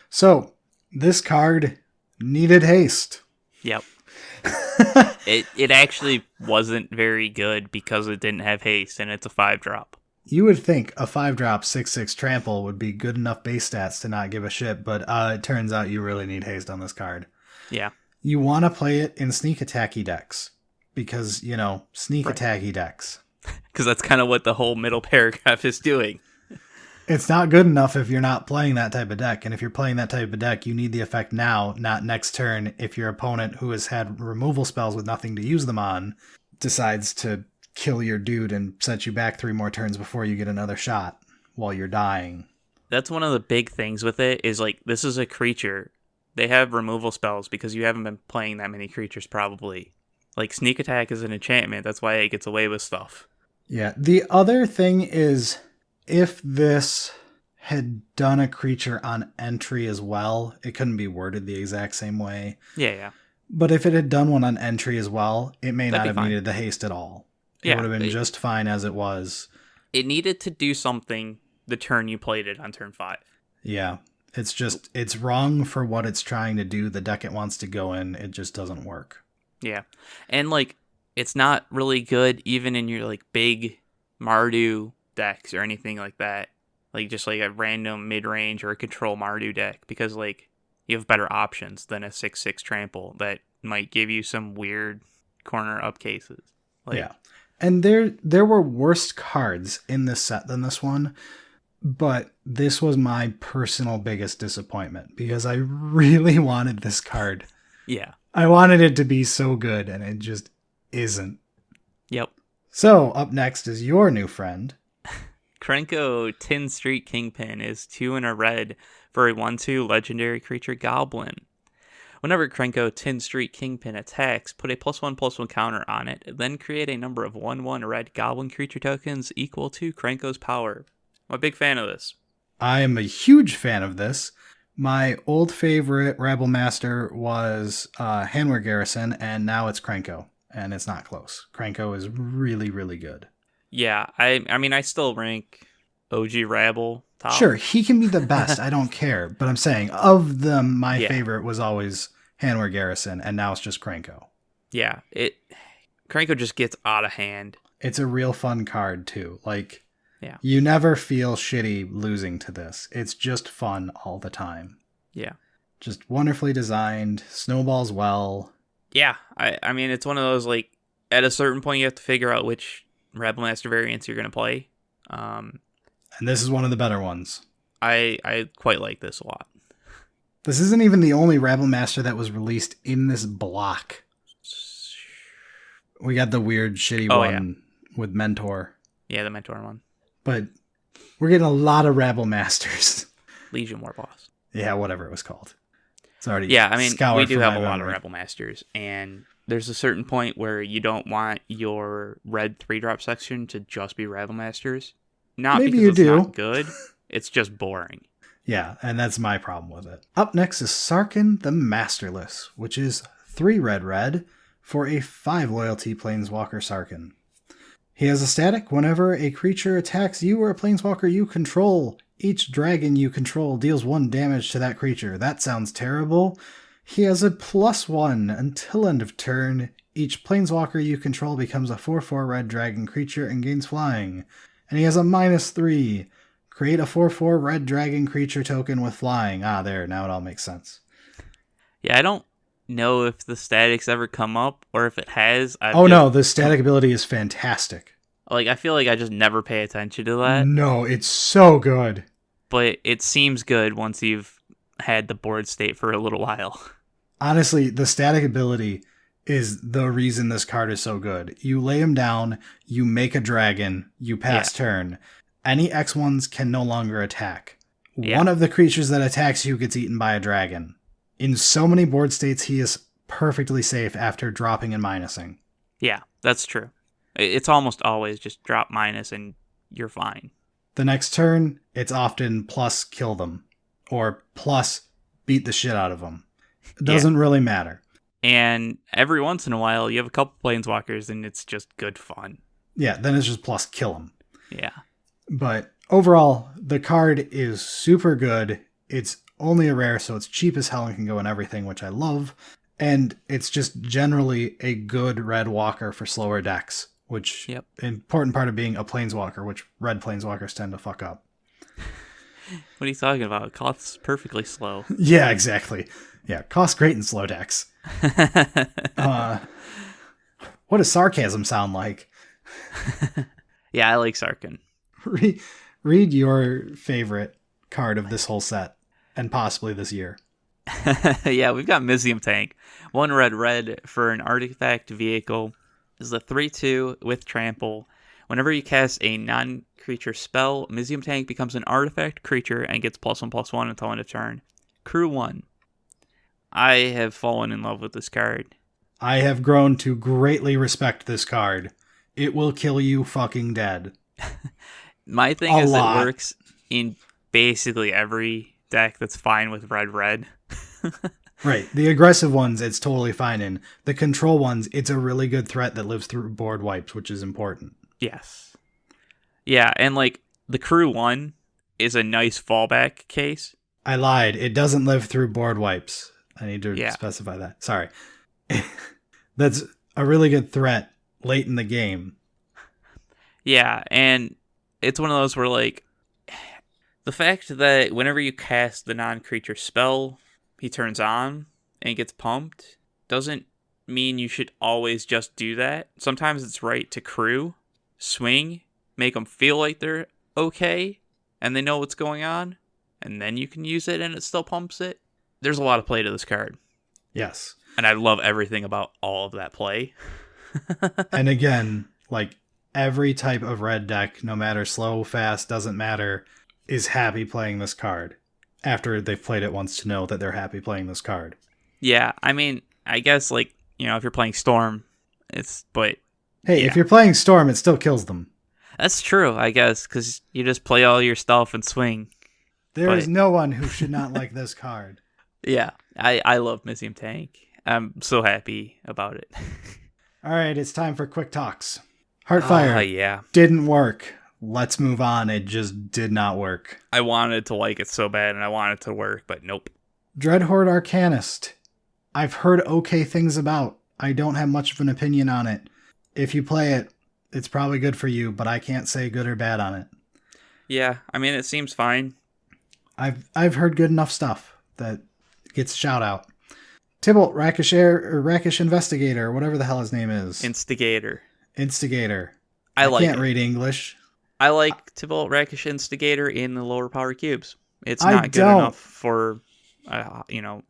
So, this card needed haste. Yep. It actually wasn't very good because it didn't have haste, and it's a 5-drop. You would think a 5-drop 6/6 trample would be good enough base stats to not give a shit, but it turns out you really need haste on this card. Yeah. You want to play it in sneak attacky decks because, sneak attacky decks. Because that's kind of what the whole middle paragraph is doing. It's not good enough if you're not playing that type of deck, and if you're playing that type of deck, you need the effect now, not next turn, if your opponent, who has had removal spells with nothing to use them on, decides to kill your dude and set you back 3 more turns before you get another shot while you're dying. That's one of the big things with it, is like, this is a creature. They have removal spells because you haven't been playing that many creatures probably. Like, Sneak Attack is an enchantment, that's why it gets away with stuff. Yeah, the other thing is, if this had done a creature on entry as well, it couldn't be worded the exact same way. Yeah. But if it had done one on entry as well, it may That'd not be have fine. needed the haste at all. It Yeah, would have been just fine as it was. It needed to do something the turn you played it on turn 5. Yeah. It's wrong for what it's trying to do. The deck it wants to go in, it just doesn't work. Yeah. And, like, it's not really good even in your, like, big Mardu decks or anything like that. Like, just, like, a random mid-range or a control Mardu deck. Because, like, you have better options than a 6/6 trample that might give you some weird corner up cases. Like, yeah. And there were worse cards in this set than this one. But this was my personal biggest disappointment because I really wanted this card. Yeah. I wanted it to be so good, and it just isn't. Yep. So, up next is your new friend. Krenko Tin Street Kingpin is 2 and a red for a 1/2 legendary creature Goblin. Whenever Krenko Tin Street Kingpin attacks, put a +1/+1 counter on it, then create a number of 1/1 red Goblin creature tokens equal to Krenko's power. I'm a big fan of this. I am a huge fan of this. My old favorite Rabble Master was Hanwar Garrison, and now it's Krenko, and it's not close. Krenko is really, really good. Yeah, I mean, I still rank OG Rabble top. Sure, he can be the best. I don't care. But I'm saying, of them, my Yeah. favorite was always Hanwar Garrison, and now it's just Krenko. Yeah, Krenko just gets out of hand. It's a real fun card, too. Like, Yeah. you never feel shitty losing to this. It's just fun all the time. Yeah. Just wonderfully designed, snowballs well. Yeah, I mean, it's one of those, like, at a certain point you have to figure out which Rebel Master variants you're going to play. And this is one of the better ones. I quite like this a lot. This isn't even the only Rabble Master that was released in this block. We got the weird, shitty one with Mentor. Yeah, the Mentor one. But we're getting a lot of Rabble Masters. Legion War Boss. Yeah, whatever it was called. It's already Yeah, I mean, we do have a lot of memory. Rebel Masters, and there's a certain point where you don't want your red 3-drop section to just be Rebel Masters. Not Maybe because you it's do. not good, it's just boring. Yeah, and that's my problem with it. Up next is Sarkhan the Masterless, which is 3 red for a 5 loyalty Planeswalker Sarkhan. He has a static whenever a creature attacks you or a Planeswalker you control. Each dragon you control deals 1 damage to that creature. That sounds terrible. He has a +1 until end of turn. Each Planeswalker you control becomes a 4/4 red dragon creature and gains flying. And he has a -3. Create a 4/4 red dragon creature token with flying. Ah, there, now it all makes sense. Yeah, I don't know if the statics ever come up, or if it has. No, the static ability is fantastic. Like, I feel like I just never pay attention to that, No, it's so good. but it seems good once you've had the board state for a little while. Honestly, the static ability is the reason this card is so good. You lay him down, you make a dragon, you pass turn. Any X1s can no longer attack. Yeah. One of the creatures that attacks you gets eaten by a dragon. In so many board states, he is perfectly safe after dropping and minusing. Yeah, that's true. It's almost always just drop minus and you're fine. The next turn, it's often plus kill them, or plus beat the shit out of them. It doesn't really matter. And every once in a while, you have a couple Planeswalkers and it's just good fun. Yeah, then it's just plus kill them. Yeah. But overall, the card is super good. It's only a rare, so it's cheap as hell and can go in everything, which I love. And it's just generally a good red walker for slower decks, which important part of being a Planeswalker, which red Planeswalkers tend to fuck up. What are you talking about? It costs perfectly slow. Yeah, exactly. Yeah, costs great in slow decks. What does sarcasm sound like? Yeah, I like Sarkhan. Read your favorite card of this whole set, and possibly this year. Yeah, we've got Mizzium Tank. 1 red for an artifact vehicle. This is a 3/2 with trample. Whenever you cast a non-creature spell, Mizzium Tank becomes an artifact creature and gets +1/+1 until end of turn. Crew 1. I have fallen in love with this card. I have grown to greatly respect this card. It will kill you fucking dead. My thing is it works in basically every deck that's fine with red. Right. The aggressive ones, it's totally fine in. The control ones, it's a really good threat that lives through board wipes, which is important. Yes. Yeah, and like the crew one is a nice fallback case. I lied. It doesn't live through board wipes. I need to specify that. Sorry. That's a really good threat late in the game. Yeah, and it's one of those where, like, the fact that whenever you cast the non-creature spell, he turns on and gets pumped, doesn't mean you should always just do that. Sometimes it's right to crew, swing, make them feel like they're okay, and they know what's going on, and then you can use it and it still pumps it. There's a lot of play to this card. Yes. And I love everything about all of that play. And again, like, every type of red deck, no matter slow, fast, doesn't matter, is happy playing this card after they've played it once to know that they're happy playing this card. Yeah, I mean, I guess, like, you know, if you're playing Storm, but... Hey, yeah. If you're playing Storm, it still kills them. That's true, I guess, because you just play all your stuff and swing. There is no one who should not like this card. Yeah, I love Mizzium Tank. I'm so happy about it. All right, it's time for quick talks. Heartfire yeah. didn't work. Let's move on. It just did not work. I wanted to like it so bad, and I wanted it to work, but nope. Dreadhorde Arcanist. I've heard okay things about. I don't have much of an opinion on it. If you play it, it's probably good for you, but I can't say good or bad on it. Yeah, I mean, it seems fine. I've heard good enough stuff that gets a shout out. Tybalt Rakish Investigator, or whatever the hell his name is. Instigator. I like can't it. read English. I like Tybalt Rakish Instigator in the lower power cubes. It's not good enough for,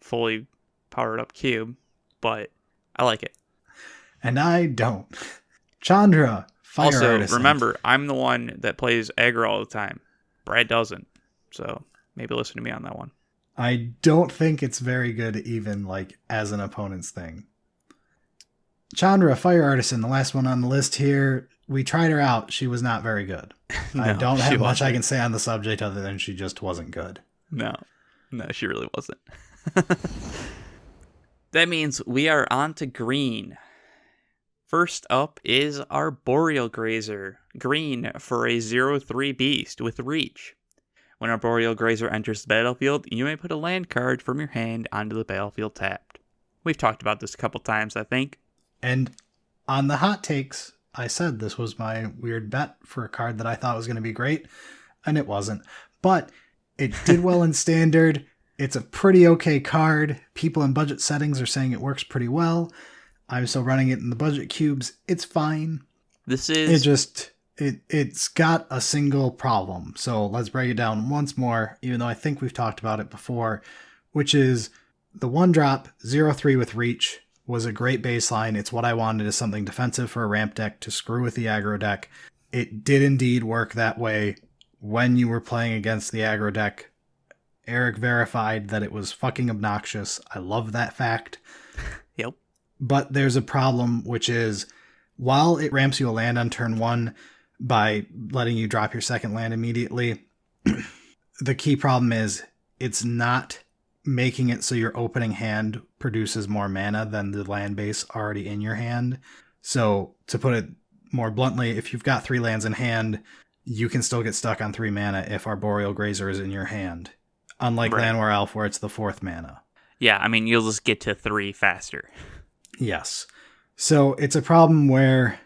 fully powered up cube, but I like it. And I don't. Chandra, Fire Also, Artisan. remember, I'm the one that plays aggro all the time. Brad doesn't. So maybe listen to me on that one. I don't think it's very good even, like, as an opponent's thing. Chandra, Fire Artisan, the last one on the list here. We tried her out. She was not very good. No, I don't have much I can say on the subject other than she just wasn't good. No, she really wasn't. That means we are on to green. First up is our Boreal Grazer. Green for a 0/3 beast with reach. When our Boreal Grazer enters the battlefield, you may put a land card from your hand onto the battlefield tapped. We've talked about this a couple times, I think. And on the hot takes, I said this was my weird bet for a card that I thought was going to be great, and it wasn't. But it did well in Standard. It's a pretty okay card. People in budget settings are saying it works pretty well. I'm still running it in the budget cubes. It's fine. It's got a single problem. So let's break it down once more, even though I think we've talked about it before, which is the 1-drop 0/3 with reach was a great baseline. It's what I wanted, as something defensive for a ramp deck to screw with the aggro deck. It did indeed work that way when you were playing against the aggro deck. Eric verified that it was fucking obnoxious. I love that fact. Yep. But there's a problem, which is while it ramps you a land on turn 1 by letting you drop your second land immediately, the key problem is it's not making it so your opening hand produces more mana than the land base already in your hand. So to put it more bluntly, if you've got 3 lands in hand, you can still get stuck on 3 mana if our Boreal Grazer is in your hand. Unlike Llanowar Elf, where it's the 4th mana. Yeah, I mean, you'll just get to 3 faster. Yes. So it's a problem where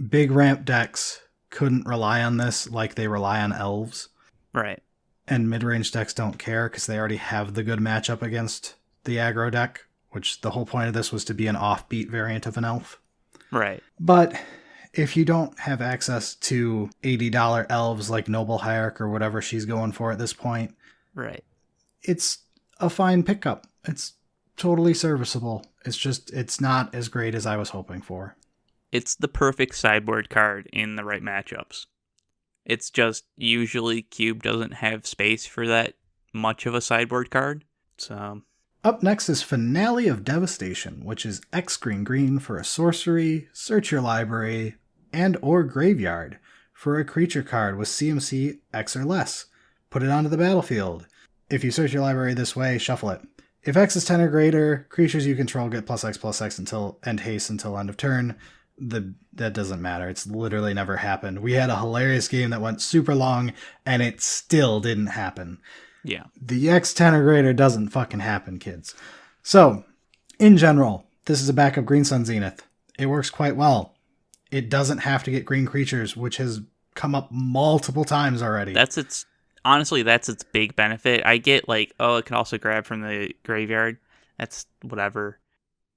big ramp decks couldn't rely on this like they rely on elves. Right. And mid-range decks don't care because they already have the good matchup against the aggro deck, which the whole point of this was to be an offbeat variant of an elf. Right. But if you don't have access to $80 elves like Noble Hierarch or whatever she's going for at this point, right, it's a fine pickup. It's totally serviceable. It's not as great as I was hoping for. It's the perfect sideboard card in the right matchups. It's just usually Cube doesn't have space for that much of a sideboard card. So up next is Finale of Devastation, which is X green for a sorcery, search your library, and or graveyard for a creature card with CMC X or less. put it onto the battlefield. If you search your library this way, shuffle it. If X is 10 or greater, creatures you control get +X until end haste until end of turn. That doesn't matter. It's literally never happened. We had a hilarious game that went super long, and it still didn't happen. Yeah. The X 10 or greater doesn't fucking happen, kids. So, in general, this is a backup Green Sun Zenith. It works quite well. It doesn't have to get green creatures, which has come up multiple times already. Honestly, that's its big benefit. I get it can also grab from the graveyard. That's whatever.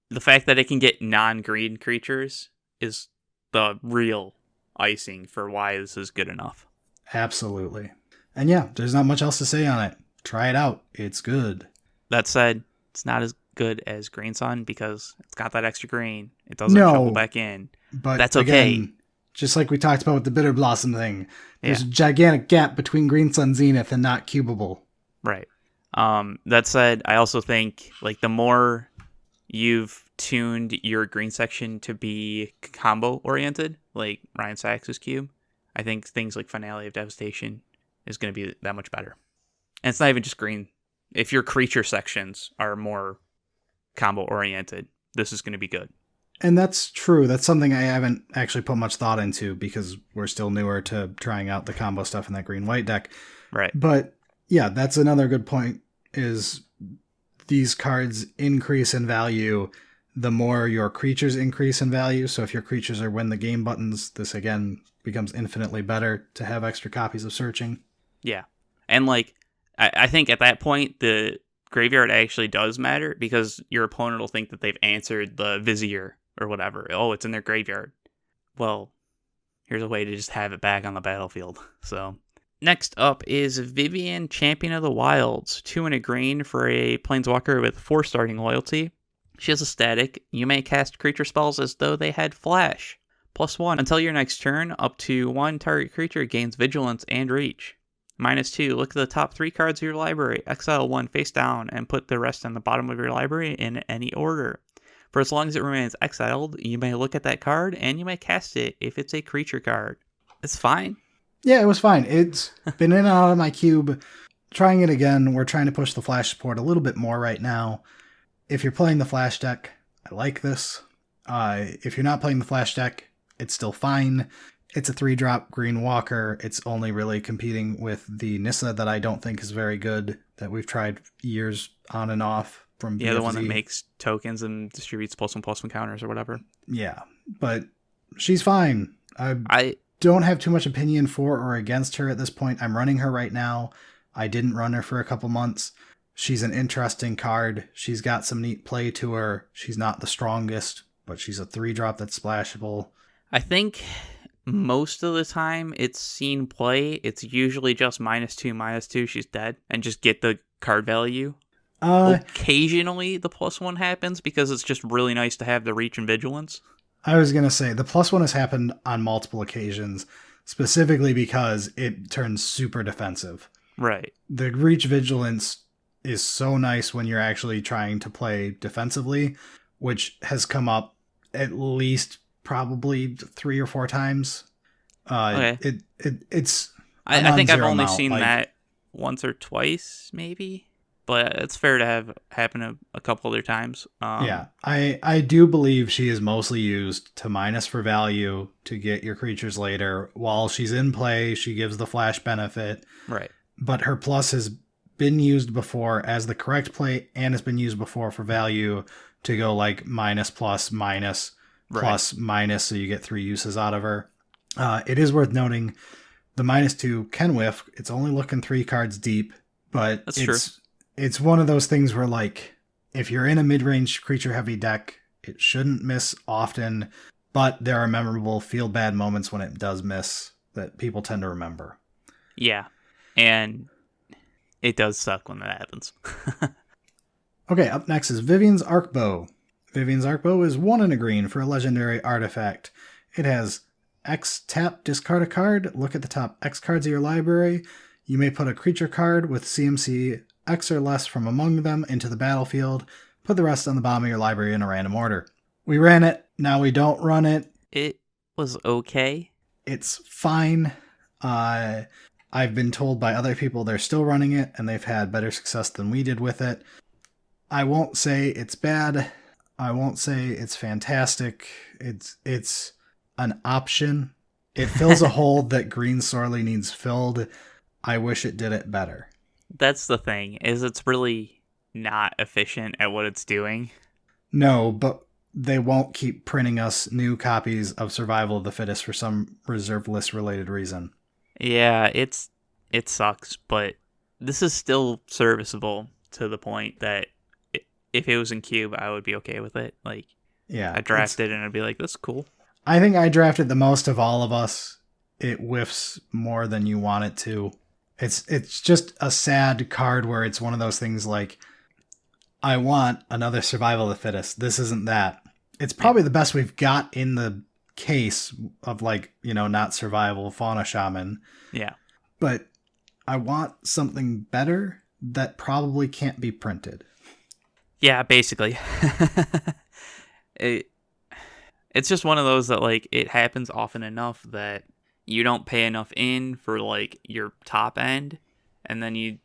The fact that it can get non-green creatures is the real icing for why this is good enough. Absolutely. And yeah, there's not much else to say on it. Try it out. It's good. That said, it's not as good as Green Sun because it's got that extra green. It doesn't shuffle back in. But that's okay. Again, just like we talked about with the Bitter Blossom thing, there's a gigantic gap between Green Sun Zenith and not cubable. Right. That said, I also think the more you've tuned your green section to be combo oriented, like Ryan Sachs's cube, I think things like Finale of Devastation is going to be that much better. And it's not even just green. If your creature sections are more combo oriented, this is going to be good. And that's true. That's something I haven't actually put much thought into because we're still newer to trying out the combo stuff in that green-white deck. Right. But yeah, that's another good point is these cards increase in value the more your creatures increase in value. So if your creatures are win the game buttons, this again becomes infinitely better to have extra copies of Searching. Yeah. And I think at that point, the graveyard actually does matter because your opponent will think that they've answered the Vizier or whatever. Oh, it's in their graveyard. Well, here's a way to just have it back on the battlefield. So next up is Vivien, Champion of the Wilds. 2 and a green for a Planeswalker with 4 starting loyalty. She has a static. You may cast creature spells as though they had flash. +1. Until your next turn, up to 1 target creature gains Vigilance and Reach. -2. Look at the top 3 cards of your library. Exile 1 face down and put the rest on the bottom of your library in any order. For as long as it remains exiled, you may look at that card and you may cast it if it's a creature card. It's fine. Yeah, it was fine. It's been in and out of my cube. Trying it again. We're trying to push the flash support a little bit more right now. If you're playing the flash deck, I like this. If you're not playing the flash deck, it's still fine. It's a 3-drop green walker. It's only really competing with the Nissa that I don't think is very good, that we've tried years on and off from BFZ. Yeah, the one that makes tokens and distributes +1/+1 counters or whatever. Yeah, but she's fine. I don't have too much opinion for or against her at this point. I'm running her right now. I didn't run her for a couple months. She's an interesting card. She's got some neat play to her. She's not the strongest, but she's a 3-drop that's splashable. I think most of the time it's seen play, it's usually just -2/-2, she's dead, and just get the card value. Occasionally the +1 happens because it's just really nice to have the Reach and Vigilance. I was going to say, the +1 has happened on multiple occasions, specifically because it turns super defensive. Right. The Reach Vigilance is so nice when you're actually trying to play defensively, which has come up at least probably 3 or 4 times. Okay. It's I think I've only seen that once or twice, maybe. But it's fair to have happen a couple other times. Yeah, I do believe she is mostly used to minus for value to get your creatures later. While she's in play, she gives the flash benefit. Right. But her plus has been used before as the correct play and has been used before for value to go minus plus minus plus minus, so you get 3 uses out of her. It is worth noting the -2 can whiff. It's only looking 3 cards deep, but That's true. It's one of those things where, if you're in a mid-range creature-heavy deck, it shouldn't miss often, but there are memorable feel-bad moments when it does miss that people tend to remember. Yeah, and it does suck when that happens. Okay, up next is Vivien's Arcbow. Vivien's Arcbow is 1 and a green for a legendary artifact. It has X tap, discard a card, look at the top X cards of your library. You may put a creature card with CMC X or less from among them into the battlefield. Put the rest on the bottom of your library in a random order. We ran it. Now we don't run it. It was okay. It's fine. I I've been told by other people they're still running it and they've had better success than we did with it. I won't say it's bad. I won't say it's fantastic. It's an option. It fills a hole that green sorely needs filled. I wish it did it better. That's the thing, is it's really not efficient at what it's doing. No, but they won't keep printing us new copies of Survival of the Fittest for some reserve list related reason. Yeah, it sucks, but this is still serviceable to the point that if it was in Cube, I would be okay with it. Like, Yeah, I draft it and I'd be like, "That's cool." I think I drafted the most of all of us. It whiffs more than you want it to. It's just a sad card where it's one of those things like, I want another Survival of the Fittest. This isn't that. It's probably the best we've got in the case of, like, you know, not survival Fauna Shaman. Yeah. But I want something better that probably can't be printed. Yeah, basically. It's just one of those that, like, it happens often enough that you don't pay enough in for, like, your top end, and then you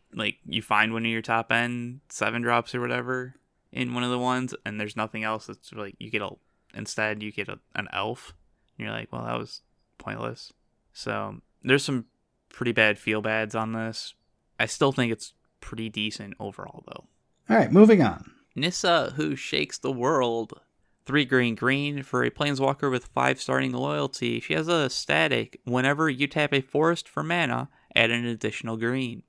find one of your top end 7-drops or whatever in one of the ones, and there's nothing else. It's like you get an elf, and you're like, well, that was pointless. So there's some pretty bad feel bads on this. I still think it's pretty decent overall, though. All right, moving on. Nissa, who shakes the world. 3 green for a planeswalker with 5 starting loyalty. She has a static. Whenever you tap a forest for mana, add an additional green.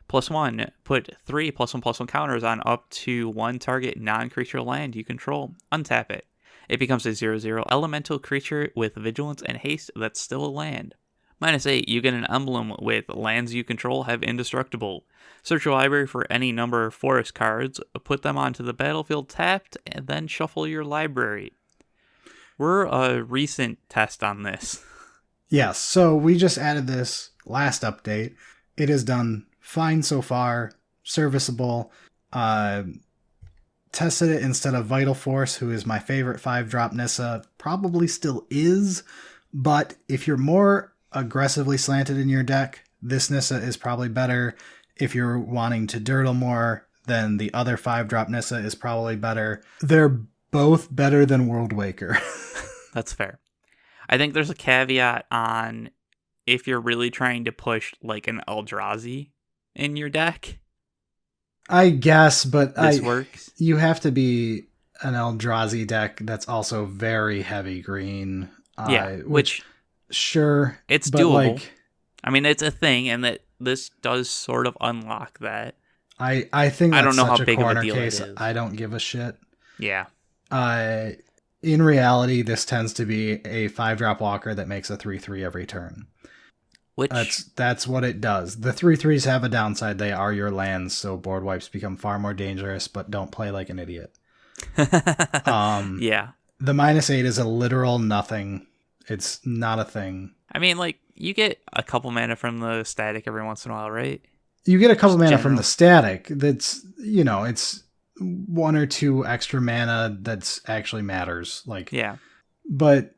+1, put 3 +1/+1 counters on up to 1 target non-creature land you control. Untap it. It becomes a 0/0 elemental creature with vigilance and haste that's still a land. -8, you get an emblem with lands you control have indestructible. Search your library for any number of forest cards, put them onto the battlefield tapped, and then shuffle your library. We're a recent test on this. Yes, so we just added this last update. It has done fine so far, serviceable. Tested it instead of Vital Force, who is my favorite 5-drop Nissa, probably still is, but if you're more aggressively slanted in your deck, this Nissa is probably better. If you're wanting to dirtle more, then the other 5-drop Nissa is probably better. They're both better than World Waker. That's fair. I think there's a caveat on if you're really trying to push like an Eldrazi in your deck. I guess, but this works. You have to be an Eldrazi deck that's also very heavy green. Which sure, it's but doable. Like, I mean, it's a thing, and that this does sort of unlock that. I think that's I don't know such how a big of a corner deal case. it is. I don't give a shit. Yeah. In reality, this tends to be a 5-drop walker that makes a 3/3 every turn. That's what it does. The 3/3s have a downside. They are your lands, so board wipes become far more dangerous, but don't play like an idiot. Yeah. The -8 is a literal nothing. It's not a thing. I mean, like, you get a couple mana from the static every once in a while, right? You get a couple mana from the static. That's, you know, it's 1 or 2 extra mana that's actually matters. Like, yeah. But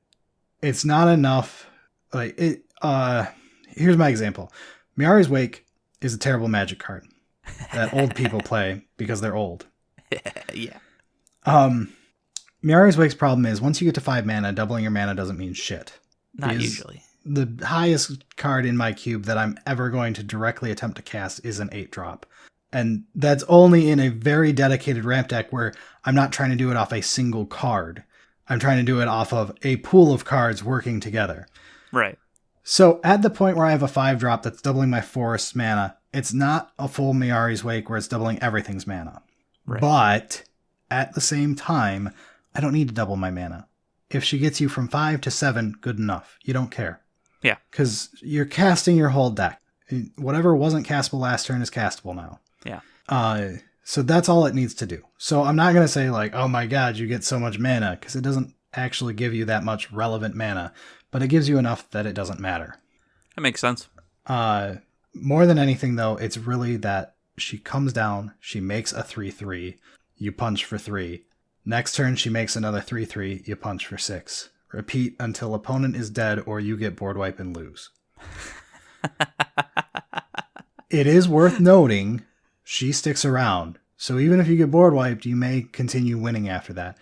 it's not enough. Like, it. Here's my example. Miari's Wake is a terrible Magic card that old people play because they're old. Yeah. Miari's Wake's problem is once you get to 5 mana, doubling your mana doesn't mean shit. Not usually. The highest card in my cube that I'm ever going to directly attempt to cast is an 8-drop. And that's only in a very dedicated ramp deck where I'm not trying to do it off a single card. I'm trying to do it off of a pool of cards working together. Right. So at the point where I have a 5-drop that's doubling my forest mana, it's not a full Miari's Wake where it's doubling everything's mana. Right. But at the same time, I don't need to double my mana. If she gets you from 5 to 7, good enough. You don't care. Yeah. Because you're casting your whole deck. Whatever wasn't castable last turn is castable now. Yeah. So that's all it needs to do. So I'm not going to say like, oh my god, you get so much mana, because it doesn't actually give you that much relevant mana. But it gives you enough that it doesn't matter. That makes sense. More than anything, though, it's really that she comes down, she makes a 3/3, you punch for 3. Next turn, she makes another 3/3, you punch for 6. Repeat until opponent is dead or you get board wipe and lose. It is worth noting she sticks around. So even if you get board wiped, you may continue winning after that.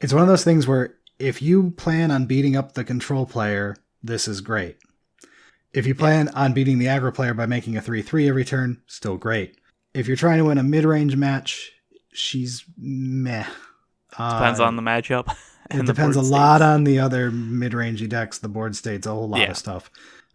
It's one of those things where if you plan on beating up the control player, this is great. If you plan on beating the aggro player by making a 3-3 every turn, still great. If you're trying to win a mid-range match, she's meh. Depends on the matchup. It depends a lot on the other mid-rangey decks, the board states, a whole lot of stuff.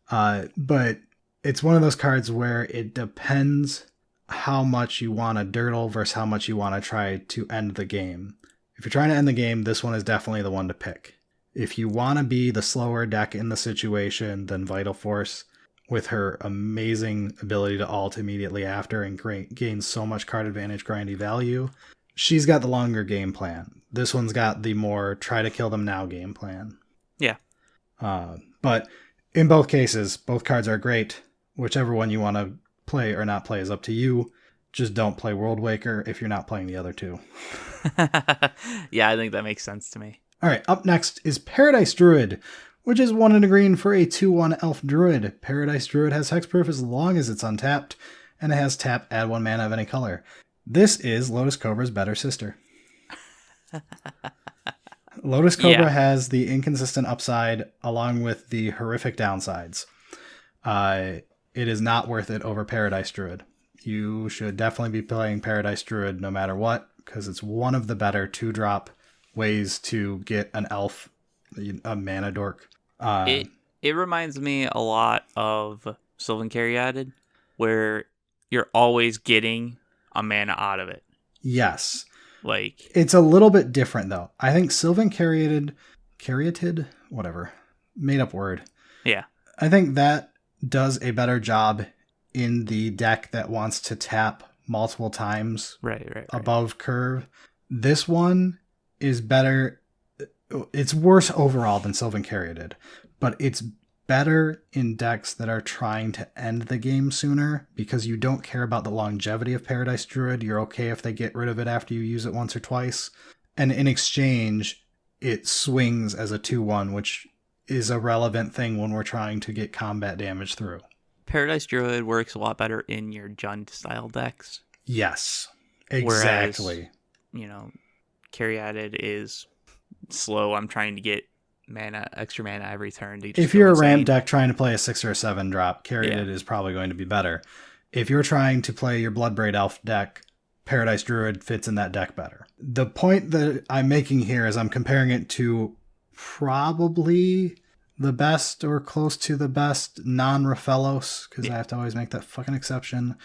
But it's one of those cards where it depends how much you want to dirtle versus how much you want to try to end the game. If you're trying to end the game, this one is definitely the one to pick. If you want to be the slower deck in the situation, then Vital Force, with her amazing ability to ult immediately after and gain so much card advantage grindy value, she's got the longer game plan. This one's got the more try to kill them now game plan. Yeah. But in both cases, both cards are great. Whichever one you want to play or not play is up to you. Just don't play World Waker if you're not playing the other two. Yeah, I think that makes sense to me. All right, up next is Paradise Druid, which is 1 and a green for a 2/1 elf druid. Paradise Druid has hexproof as long as it's untapped, and it has tap, add 1 mana of any color. This is Lotus Cobra's better sister. Lotus Cobra has the inconsistent upside along with the horrific downsides. It is not worth it over Paradise Druid. You should definitely be playing Paradise Druid no matter what, because it's one of the better 2-drop ways to get an elf, a mana dork. It reminds me a lot of Sylvan Caryatid, where you're always getting a mana out of it. Yes. Like, it's a little bit different though. I think Sylvan Caryatid, whatever, made up word. Yeah. I think that does a better job in the deck that wants to tap multiple times right. above curve. This one is better. It's worse overall than Sylvan Caryatid, but it's better in decks that are trying to end the game sooner because you don't care about the longevity of Paradise Druid. You're okay if they get rid of it after you use it once or twice. And in exchange, it swings as a 2/1, which is a relevant thing when we're trying to get combat damage through. Paradise Druid works a lot better in your Jund style decks. Yes, exactly. Whereas, Caryatid is slow. I'm trying to get extra mana every turn. If you're a ramp deck trying to play a 6 or a 7 drop, Caryatid is probably going to be better. If you're trying to play your Bloodbraid Elf deck, Paradise Druid fits in that deck better. The point that I'm making here is I'm comparing it to probably the best or close to the best non-Raphaelos, because I have to always make that fucking exception.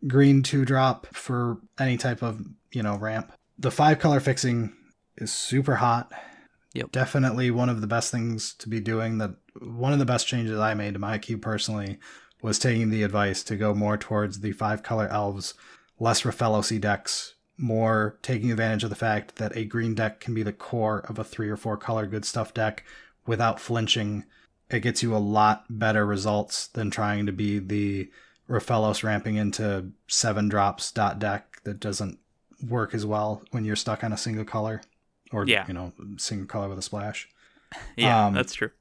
Green 2-drop for any type of, ramp. The 5-color fixing is super hot. Yep. Definitely one of the best things to be doing. One of the best changes I made to my cube personally was taking the advice to go more towards the 5-color elves, less Raphaelosy decks, more taking advantage of the fact that a green deck can be the core of a 3 or 4 color good stuff deck without flinching. It gets you a lot better results than trying to be the Raphaelos ramping into 7 drops dot deck that doesn't work as well when you're stuck on a single color. Or, single color with a splash. Yeah, that's true.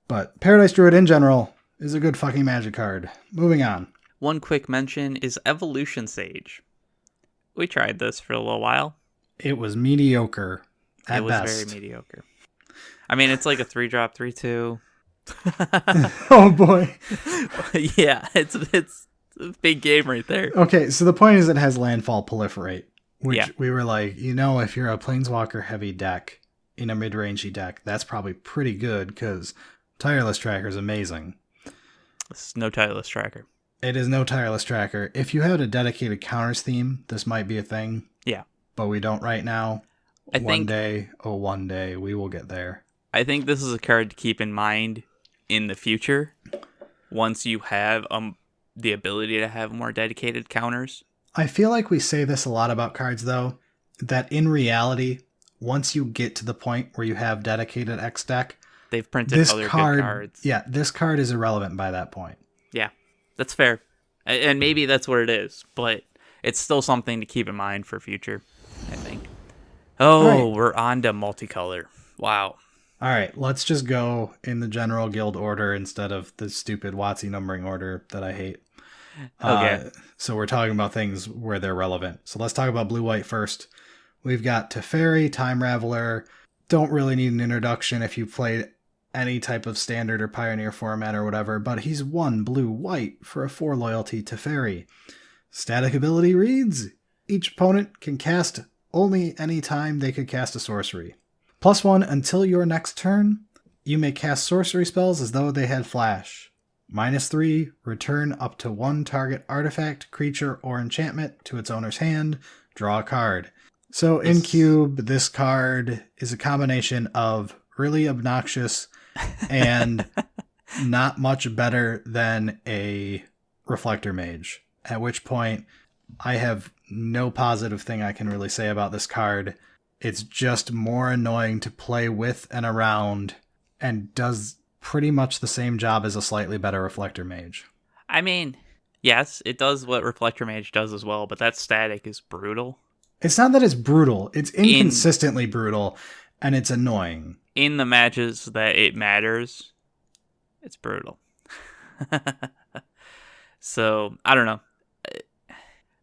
But Paradise Druid in general is a good fucking magic card. Moving on. One quick mention is Evolution Sage. We tried this for a little while. It was mediocre at best. It was very mediocre. I mean, it's like a 3-drop, 3/2. Oh, boy. Yeah, it's a big game right there. Okay, so the point is it has landfall proliferate. Which we were like, if you're a Planeswalker heavy deck in a mid-rangey deck, that's probably pretty good because Tireless Tracker is amazing. This is no Tireless Tracker. It is no Tireless Tracker. If you had a dedicated counters theme, this might be a thing. Yeah. But we don't right now. One day we will get there. I think this is a card to keep in mind in the future once you have the ability to have more dedicated counters. I feel like we say this a lot about cards, though, that in reality, once you get to the point where you have dedicated X deck, they've printed other good cards. Yeah, this card is irrelevant by that point. Yeah, that's fair. And maybe that's what it is, but it's still something to keep in mind for future, I think. Oh, We're on to multicolor. Wow. All right, let's just go in the general guild order instead of the stupid WotC numbering order that I hate. Okay. So we're talking about things where they're relevant. So let's talk about blue-white first. We've got Teferi, Time Raveler. Don't really need an introduction if you played any type of standard or pioneer format or whatever, but he's 1 blue-white for a 4 loyalty Teferi. Static ability reads, each opponent can cast only any time they could cast a sorcery. +1 until your next turn. You may cast sorcery spells as though they had flash. -3, return up to 1 target artifact, creature, or enchantment to its owner's hand. Draw a card. So in Cube, this card is a combination of really obnoxious and not much better than a Reflector Mage. At which point, I have no positive thing I can really say about this card. It's just more annoying to play with and around, and does pretty much the same job as a slightly better Reflector Mage. I mean, yes, it does what Reflector Mage does as well, but that static is brutal. It's not that it's brutal. It's inconsistently brutal, and it's annoying. In the matches that it matters, it's brutal. So, I don't know.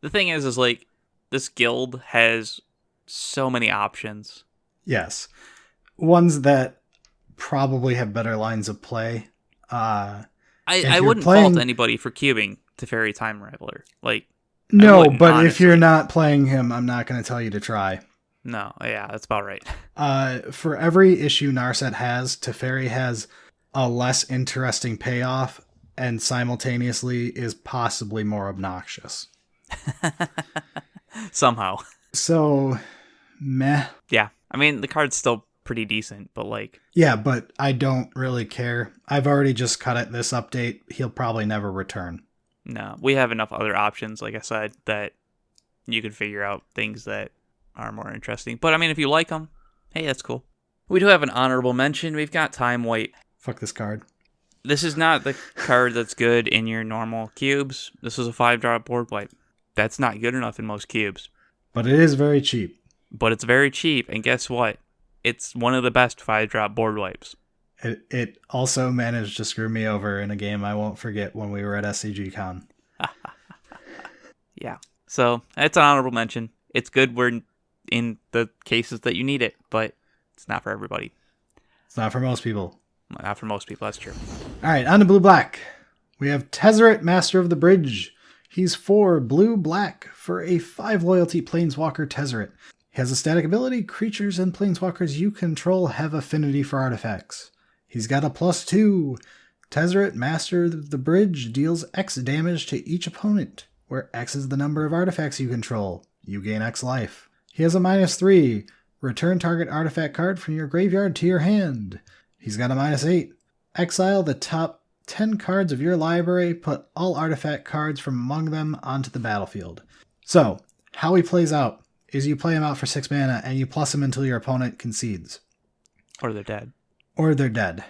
The thing is like, this guild has so many options. Yes. Ones that probably have better lines of play. I wouldn't fault anybody for cubing Teferi Time Raveler. Like, no, but honestly, if you're not playing him, I'm not going to tell you to try. No, yeah, that's about right. For every issue Narset has, Teferi has a less interesting payoff, and simultaneously is possibly more obnoxious. Somehow. So, meh. Yeah, I mean, the card's still pretty decent, but like... Yeah, but I don't really care. I've already just cut it this update. He'll probably never return. No, we have enough other options, like I said, that you could figure out things that are more interesting. But I mean, if you like them, hey, that's cool. We do have an honorable mention. We've got Time White. Fuck this card. This is not the card that's good in your normal cubes. This is a 5-drop board wipe. That's not good enough in most cubes. But it is very cheap. But it's very cheap, and guess what? It's one of the best 5-drop board wipes. It also managed to screw me over in a game I won't forget when we were at SCG Con. Yeah. So, it's an honorable mention. It's good in the cases that you need it, but it's not for everybody. It's not for most people. Not for most people, that's true. Alright, on to blue-black. We have Tezzeret, Master of the Bridge. He's 4 blue-black for a 5 loyalty Planeswalker Tezzeret. He has a static ability. Creatures and Planeswalkers you control have affinity for artifacts. He's got a +2. Tezzeret, Master of the Bridge, deals X damage to each opponent, where X is the number of artifacts you control. You gain X life. He has a -3. Return target artifact card from your graveyard to your hand. He's got a -8. Exile the top 10 cards of your library. Put all artifact cards from among them onto the battlefield. So, how he plays out is you play him out for 6 mana and you plus him until your opponent concedes. Or they're dead. Or they're dead.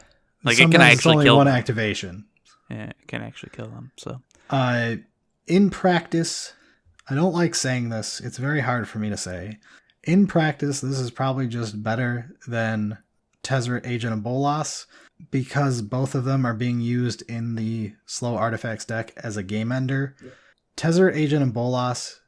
Like, sometimes it can actually only kill one them. activation. Yeah, it can actually kill them. So, in practice, I don't like saying this. It's very hard for me to say. In practice, this is probably just better than Tezzeret, Agent of Bolas, because both of them are being used in the slow artifacts deck as a game ender. Yeah. Tezzeret, Agent of Bolas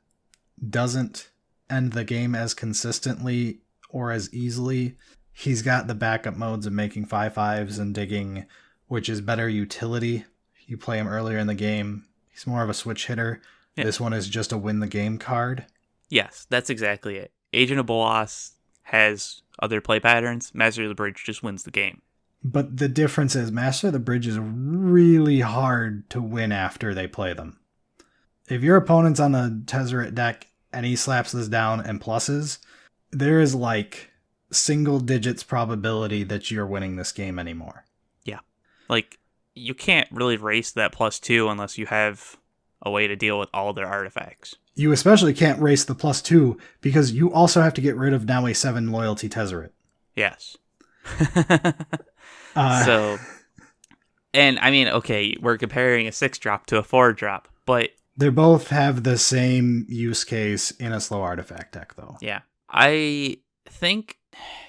doesn't end the game as consistently or as easily. He's got the backup modes of making 5/5s and digging, which is better utility. You play him earlier in the game. He's more of a switch hitter. Yeah. This one is just a win the game card. Yes, that's exactly it. Agent of Bolas has other play patterns. Master of the Bridge just wins the game. But the difference is Master of the Bridge is really hard to win after they play them. If your opponent's on a Tezzeret deck and he slaps this down and pluses, there is like single digits probability that you're winning this game anymore. Yeah. Like, you can't really race that +2 unless you have a way to deal with all their artifacts. You especially can't race the +2 because you also have to get rid of now a 7 loyalty Tezzeret. Yes. So, and I mean, okay, we're comparing a 6-drop to a 4-drop, but they both have the same use case in a slow artifact deck, though. Yeah. I think,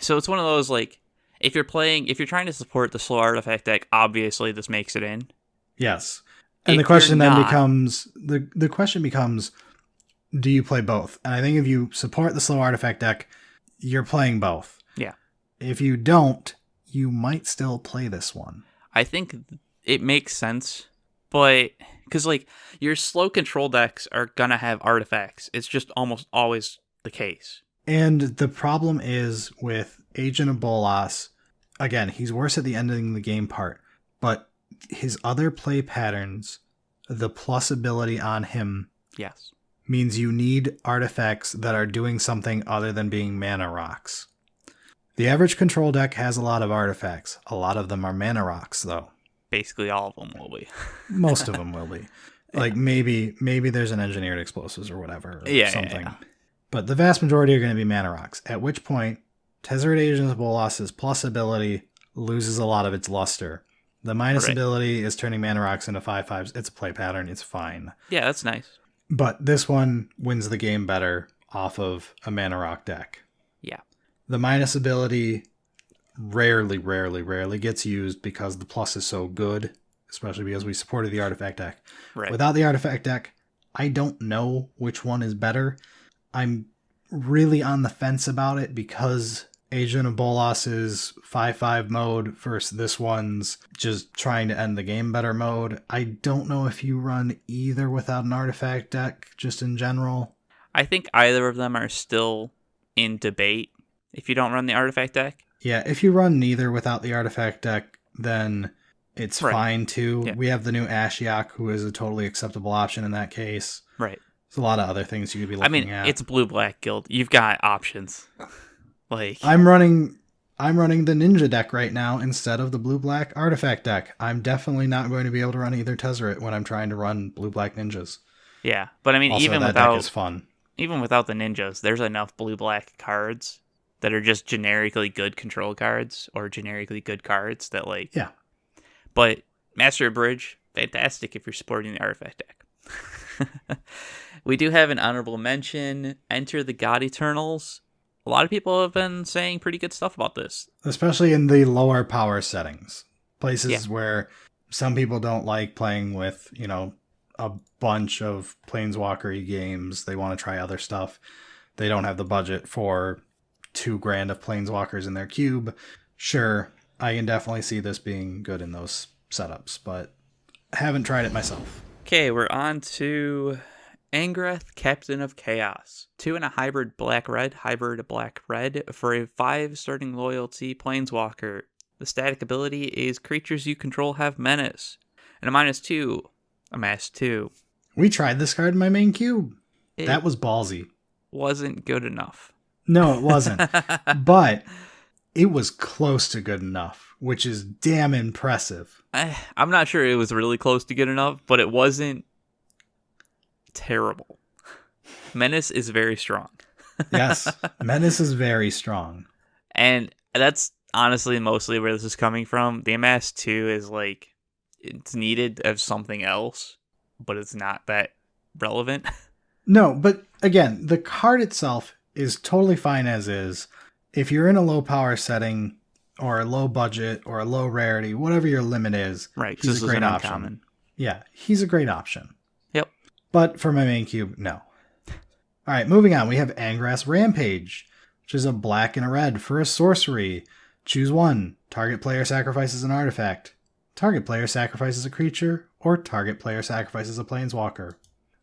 so it's one of those, like, if you're trying to support the slow artifact deck, obviously this makes it in. Yes. And If the question you're then not- becomes the question becomes, do you play both? And I think if you support the slow artifact deck, you're playing both. Yeah. If you don't, you might still play this one. I think it makes sense, but because like your slow control decks are gonna have artifacts. It's just almost always the case. And the problem is with Agent of Bolas, again, he's worse at the ending the game part, but his other play patterns, the plus ability on him Yes. means you need artifacts that are doing something other than being mana rocks. The average control deck has a lot of artifacts. A lot of them are mana rocks, though. Basically, all of them will be. Most of them will be. Like maybe there's an engineered explosives or whatever, or something. Yeah. But the vast majority are going to be mana rocks. At which point, Tezzeret Agent of Bolas's plus ability loses a lot of its luster. The minus ability is turning mana rocks into 5/5s. It's a play pattern. It's fine. Yeah, that's nice. But this one wins the game better off of a mana rock deck. Yeah. The minus ability rarely gets used because the plus is so good, especially because we supported the artifact deck. Right. Without the artifact deck, I don't know which one is better. I'm really on the fence about it because Agent of Bolas is 5/5 mode versus this one's just trying to end the game better mode. I don't know if you run either without an artifact deck, just in general. I think either of them are still in debate if you don't run the artifact deck. Yeah, if you run neither without the artifact deck, then it's Right. fine too. Yeah. We have the new Ashiok, who is a totally acceptable option in that case. Right. There's a lot of other things you could be looking at. It's blue-black guild. You've got options. Like I'm running the ninja deck right now instead of the blue-black artifact deck. I'm definitely not going to be able to run either Tezzeret when I'm trying to run blue-black ninjas. yeah, but I mean, Also, even that without deck is fun. even without the ninjas, there's enough blue-black cards that are just generically good control cards or generically good cards that like. Yeah. But Master of Bridge, fantastic if you're supporting the artifact deck. We do have an honorable mention. Enter the God Eternals. A lot of people have been saying pretty good stuff about this. Especially in the lower power settings. Places where some people don't like playing with, a bunch of Planeswalker-y games. They want to try other stuff. They don't have the budget for $2,000 of Planeswalkers in their cube. Sure, I can definitely see this being good in those setups, but I haven't tried it myself. Okay, we're on to Angrath, Captain of Chaos. 2 and a hybrid black-red for a 5 starting loyalty Planeswalker. The static ability is creatures you control have menace. And a -2, a mass 2. We tried this card in my main cube. It That was ballsy. wasn't good enough. No, it wasn't. But it was close to good enough, which is damn impressive. I'm not sure it was really close to good enough, but it wasn't terrible. Menace is very strong. Yes, Menace is very strong. And that's honestly mostly where this is coming from. The MS2 is like, it's needed as something else, but it's not that relevant. No, but again, the card itself is totally fine as is. If you're in a low power setting or a low budget or a low rarity, whatever your limit is, Right, he's a great option. Uncommon. Yeah, he's a great option. Yep. But for my main cube, no. All right, moving on. We have Angrath's Rampage, which is a black and a red for a sorcery. Choose one. Target player sacrifices an artifact. Target player sacrifices a creature, or target player sacrifices a planeswalker.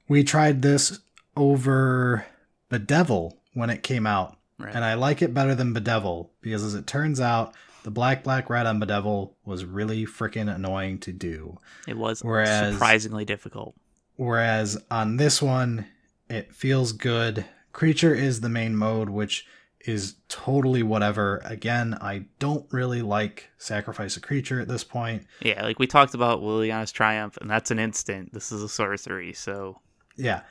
We tried this over Bedevil when it came out, Right. and I like it better than Bedevil because, as it turns out, the black red on Bedevil was really freaking annoying to do. It was Whereas- surprisingly difficult. Whereas on this one, it feels good. Creature is the main mode, which is totally whatever. Again, I don't really like sacrifice a creature at this point. Yeah, like we talked about Liliana's Triumph, and that's an instant. This is a sorcery, so... Yeah.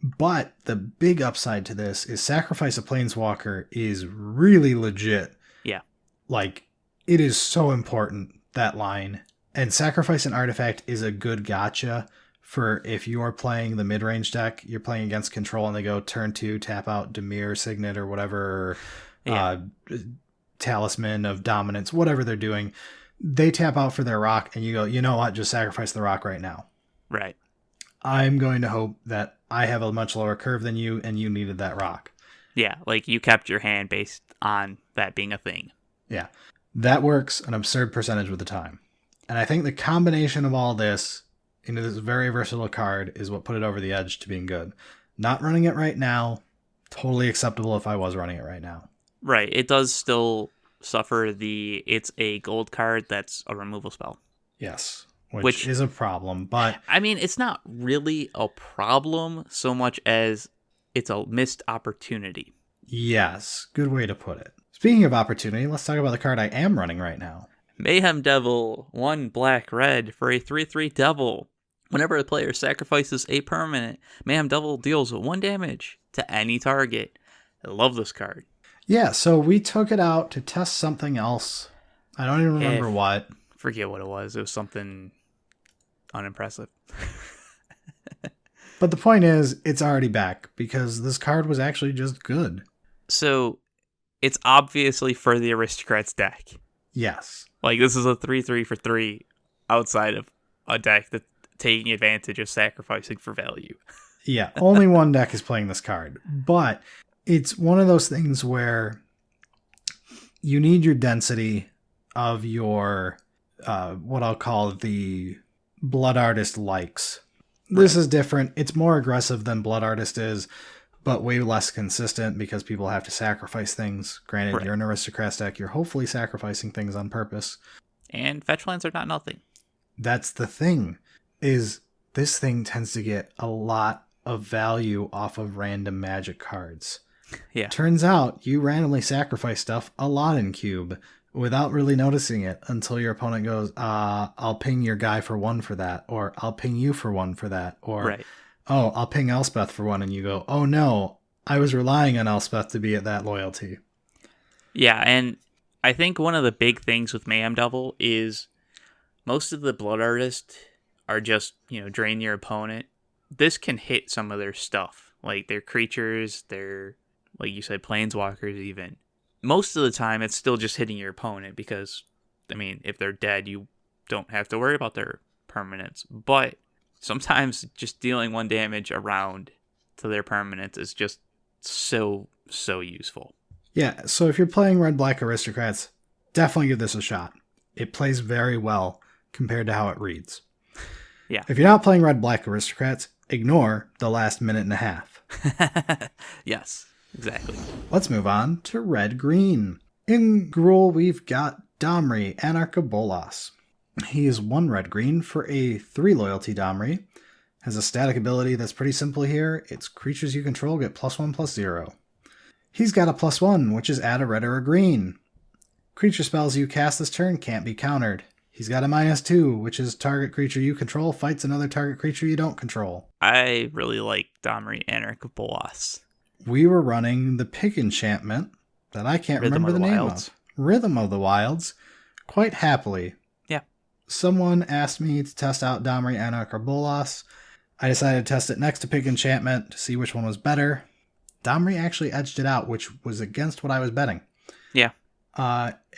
But the big upside to this is sacrifice a planeswalker is really legit. Yeah. Like, it is so important, that line. And sacrifice an artifact is a good gotcha for if you're playing the mid-range deck, you're playing against control and they go turn 2, tap out Dimir, Signet, or whatever, Talisman of Dominance, whatever they're doing. They tap out for their rock and you go, you know what, just sacrifice the rock right now. Right. I'm going to hope that I have a much lower curve than you, and you needed that rock. Yeah, like you kept your hand based on that being a thing. Yeah. That works an absurd percentage with the time. And I think the combination of all this into this very versatile card is what put it over the edge to being good. Not running it right now, totally acceptable if I was running it right now. Right. It does still suffer it's a gold card that's a removal spell. Yes, which Which, is a problem, but I mean, it's not really a problem so much as it's a missed opportunity. yes, good way to put it. Speaking of opportunity, let's talk about the card I am running right now. Mayhem Devil, 1 black red for a 3/3 devil. Whenever a player sacrifices a permanent, Mayhem Devil deals 1 damage to any target. I love this card. Yeah, so we took it out to test something else. I don't even remember what. Forget what it was. It was something unimpressive. But the point is, it's already back because this card was actually just good. So, it's obviously for the Aristocrats deck. Yes. Like, this is a 3/3 for 3 outside of a deck that's taking advantage of sacrificing for value. Yeah, only one deck is playing this card. But it's one of those things where you need your density of your, what I'll call the Blood Artist likes. This is different. It's more aggressive than Blood Artist is, but way less consistent because people have to sacrifice things. Granted, you're an Aristocrats deck. You're hopefully sacrificing things on purpose. And fetch lands are not nothing. That's the thing, is this thing tends to get a lot of value off of random magic cards. Yeah. Turns out you randomly sacrifice stuff a lot in Cube without really noticing it until your opponent goes, I'll ping your guy for 1 for that, or I'll ping you for 1 for that, or oh, I'll ping Elspeth for 1, and you go, oh no, I was relying on Elspeth to be at that loyalty. Yeah, and I think one of the big things with Mayhem Devil is most of the Blood Artists are just, drain your opponent. This can hit some of their stuff, like their creatures, their, like you said, planeswalkers even. Most of the time, it's still just hitting your opponent because, I mean, if they're dead, you don't have to worry about their permanents. But sometimes just dealing 1 damage around to their permanents is just so useful. Yeah, so if you're playing Red-Black Aristocrats, definitely give this a shot. It plays very well compared to how it reads. Yeah. If you're not playing Red-Black Aristocrats, ignore the last minute and a half. Yes, exactly. Let's move on to Red-Green. In Gruul, we've got Domri, Anarchabolas. He is 1 red-green for a 3 loyalty Domri. Has a static ability that's pretty simple here. It's creatures you control get +1/+0. He's got a +1, which is add a red or a green. Creature spells you cast this turn can't be countered. He's got a -2, which is target creature you control fights another target creature you don't control. I really like Domri Anarchabolas. We were running the pick enchantment that I can't remember the name of. Rhythm of the Wilds, quite happily. Yeah. Someone asked me to test out Domri Anarchabolas. I decided to test it next to pick enchantment to see which one was better. Domri actually edged it out, which was against what I was betting. Yeah.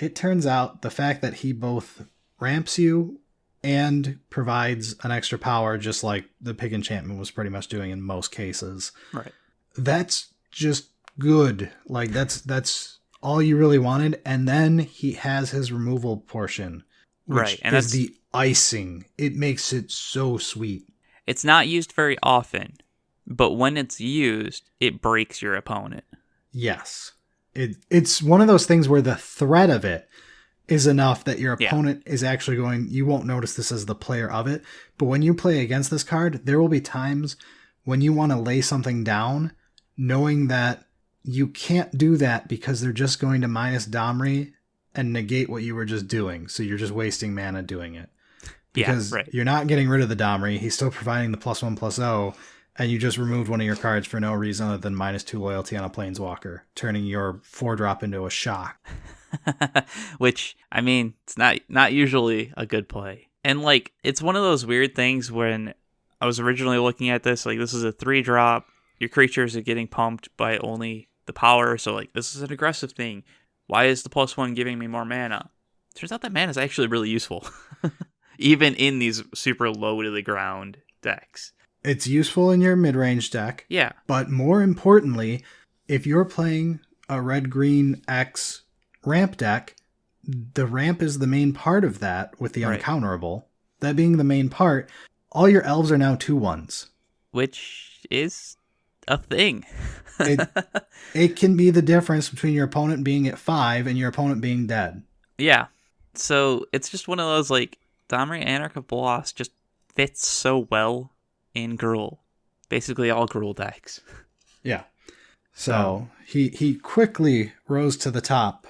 It turns out the fact that he both ramps you and provides an extra power, just like the pick enchantment was pretty much doing in most cases. Right. That's just good. Like that's all you really wanted. And then he has his removal portion, which and is the icing. It makes it so sweet. It's not used very often, but when it's used, it breaks your opponent. Yes. It's one of those things where the threat of it is enough that your opponent is actually going, you won't notice this as the player of it. But when you play against this card, there will be times when you want to lay something down, knowing that you can't do that because they're just going to minus Domri and negate what you were just doing. So you're just wasting mana doing it. Because you're not getting rid of the Domri. He's still providing the +1/+0. And you just removed one of your cards for no reason other than -2 loyalty on a Planeswalker, turning your 4-drop into a shock. Which, I mean, it's not usually a good play. And, like, it's one of those weird things when I was originally looking at this, like, this is a 3-drop. Your creatures are getting pumped by only the power. So, like, this is an aggressive thing. Why is the +1 giving me more mana? Turns out that mana is actually really useful. Even in these super low to the ground decks. It's useful in your mid-range deck. Yeah. But more importantly, if you're playing a red-green X ramp deck, the ramp is the main part of that with the Right. uncounterable. That being the main part, all your elves are now 2/1s. Which is a thing. It can be the difference between your opponent being at 5 and your opponent being dead. Yeah. So it's just one of those, like, Domri Anarch of Bolas just fits so well in Gruul. Basically all Gruul decks. Yeah. So he quickly rose to the top.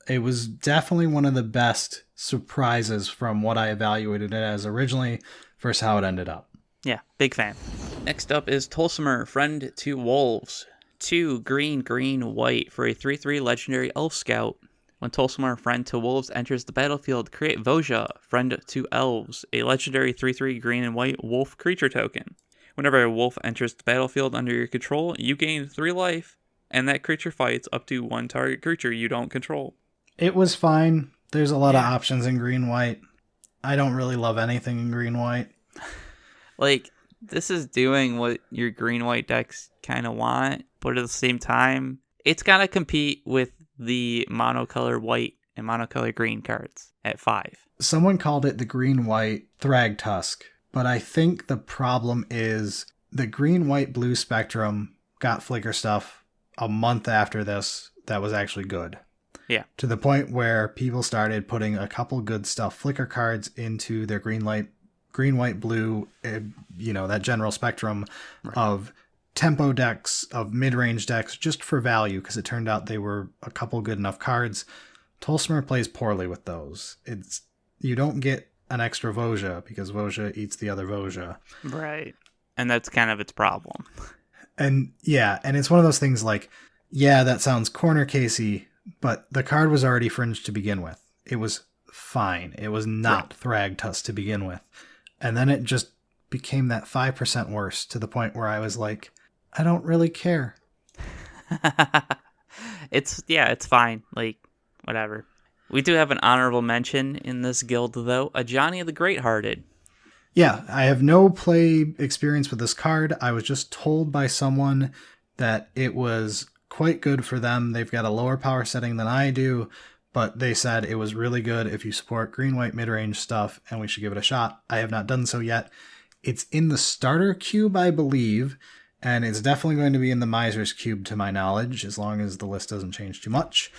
It was definitely one of the best surprises from what I evaluated it as originally versus how it ended up. Yeah, big fan. Next up is Tolsimer, Friend to Wolves. 2 green, white for a 3/3 legendary elf scout. When Tolsimer, Friend to Wolves enters the battlefield, create Voja, Friend to Elves, a legendary 3/3 green and white wolf creature token. Whenever a wolf enters the battlefield under your control, you gain 3 life, and that creature fights up to 1 target creature you don't control. It was fine. There's a lot of options in green-white. I don't really love anything in green-white. Like, this is doing what your green-white decks kind of want, but at the same time, it's got to compete with the monocolor white and monocolor green cards at 5. Someone called it the green-white Thrag Tusk, but I think the problem is the green-white-blue spectrum got Flicker stuff a month after this that was actually good. Yeah. To the point where people started putting a couple good stuff Flicker cards into their green, white, blue, that general spectrum of tempo decks, of mid-range decks, just for value, because it turned out they were a couple good enough cards. Tolsimer plays poorly with those. You don't get an extra Voja, because Voja eats the other Voja. Right. And that's kind of its problem. And it's one of those things like, that sounds corner casey, but the card was already fringed to begin with. It was fine. It was not Thrag Tusk to begin with. And then it just became that 5% worse, to the point where I was like, I don't really care. It's fine. Like, whatever. We do have an honorable mention in this guild, though. A Johnny the Great-Hearted. Yeah, I have no play experience with this card. I was just told by someone that it was quite good for them. They've got a lower power setting than I do, but they said it was really good if you support green-white mid-range stuff, and we should give it a shot. I have not done so yet. It's in the starter cube, I believe, and it's definitely going to be in the Miser's cube, to my knowledge, as long as the list doesn't change too much.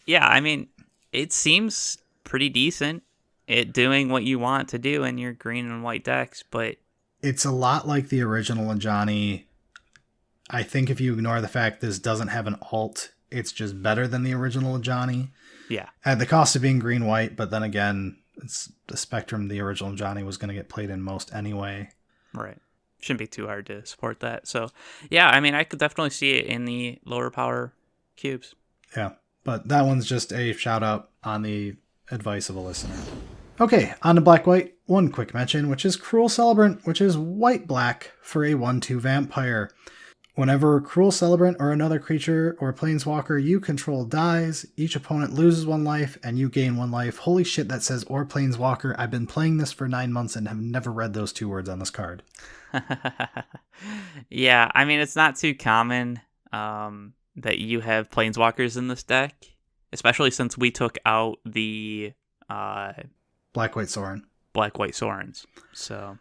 Yeah, I mean, it seems pretty decent at doing what you want to do in your green and white decks, but it's a lot like the original Ajani. I think if you ignore the fact this doesn't have an alt, it's just better than the original Ajani. Yeah. At the cost of being green-white, but then again, it's the spectrum the original Ajani was going to get played in most anyway. Right. Shouldn't be too hard to support that. So, yeah, I mean, I could definitely see it in the lower power cubes. Yeah, but that one's just a shout-out on the advice of a listener. Okay, on to black-white. One quick mention, which is Cruel Celebrant, which is white-black for a 1/2 vampire. Whenever Cruel Celebrant or another creature or planeswalker you control dies, each opponent loses 1 life and you gain 1 life. Holy shit, that says or planeswalker. I've been playing this for 9 months and have never read those 2 words on this card. Yeah, I mean, it's not too common that you have planeswalkers in this deck, especially since we took out the Black-white Sorin. Black-white Sorins. So,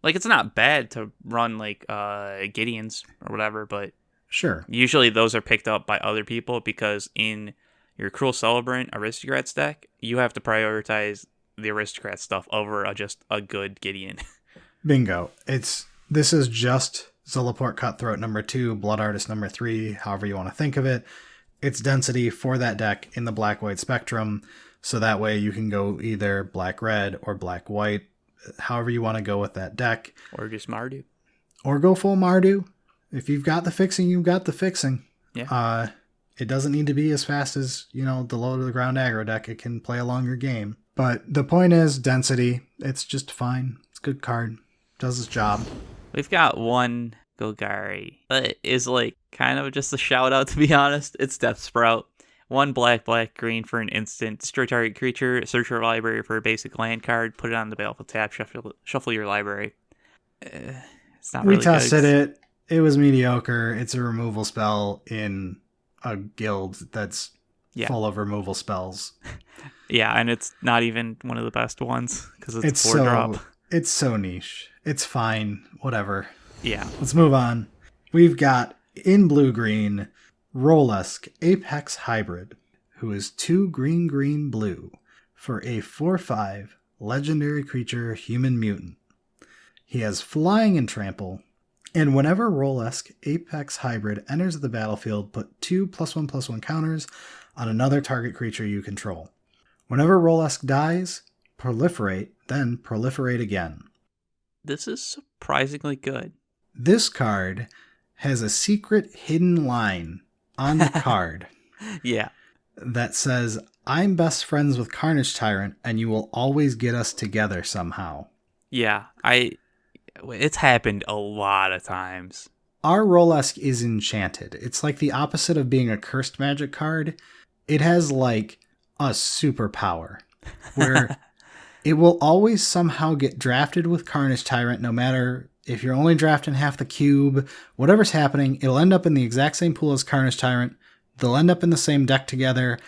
like, it's not bad to run, like, Gideons or whatever, but sure, usually those are picked up by other people because in your Cruel Celebrant Aristocrats deck, you have to prioritize the Aristocrat stuff over just a good Gideon. Bingo. This is just Zulaport Cutthroat number 2, Blood Artist number 3, however you want to think of it. It's density for that deck in the black-white spectrum, so that way you can go either black-red or black-white, however you want to go with that deck. Or just Mardu. Or go full Mardu. If you've got the fixing, you've got the fixing. Yeah. It doesn't need to be as fast as, the low-to-the-ground aggro deck. It can play a longer game. But the point is, density. It's just fine. It's a good card. Does its job. We've got one Golgari that is, like, kind of just a shout-out, to be honest. It's Death Sprout. 1 black, black, green for an instant. Destroy target creature. Search your library for a basic land card. Put it on the battlefield tab. Shuffle your library. It's not We really tested good. it. It was mediocre. It's a removal spell in a guild that's full of removal spells. Yeah, and it's not even one of the best ones because it's 4 so drop. It's so niche. It's fine. Whatever. Yeah. Let's move on. We've got in blue-green, Rolesk Apex Hybrid, who is 2 green, green, blue for a 4/5 legendary creature human mutant. He has flying and trample, and whenever Rolesk Apex Hybrid enters the battlefield, put 2 +1/+1 counters on another target creature you control. Whenever Rolesk dies, proliferate, then proliferate again. This is surprisingly good. This card has a secret hidden line on the card Yeah. that says, I'm best friends with Carnage Tyrant, and you will always get us together somehow. Yeah. It's happened a lot of times. Our Rolesk is enchanted. It's like the opposite of being a cursed magic card. It has like a superpower where it will always somehow get drafted with Carnage Tyrant, no matter if you're only drafting half the cube, whatever's happening, it'll end up in the exact same pool as Carnage Tyrant. They'll end up in the same deck together.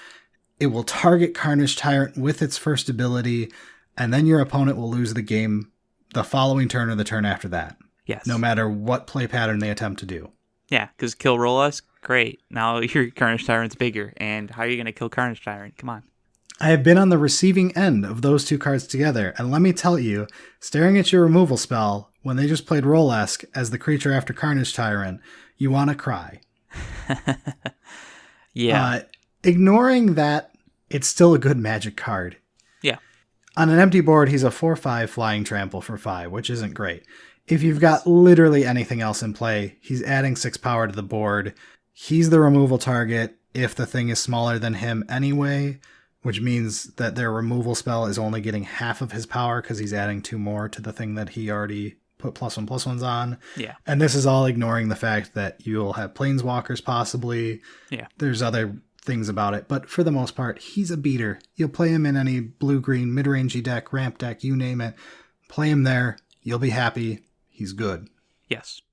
It will target Carnage Tyrant with its first ability, and then your opponent will lose the game the following turn or the turn after that. Yes. No matter what play pattern they attempt to do. Yeah, because kill Rolesk, great. Now your Carnage Tyrant's bigger, and how are you going to kill Carnage Tyrant? Come on. I have been on the receiving end of those two cards together, and let me tell you, staring at your removal spell, when they just played Rolesk as the creature after Carnage Tyrant, you want to cry. Yeah. Ignoring that, it's still a good magic card. Yeah. On an empty board, he's a 4/5 flying trample for 5, which isn't great. If you've got literally anything else in play, he's adding 6 power to the board. He's the removal target if the thing is smaller than him anyway, which means that their removal spell is only getting half of his power because he's adding 2 more to the thing that he already put +1/+1s on. Yeah. And this is all ignoring the fact that you'll have planeswalkers possibly. Yeah. There's other things about it, but for the most part, he's a beater. You'll play him in any blue-green mid-rangey deck, ramp deck, you name it. Play him there. You'll be happy. He's good. Yes.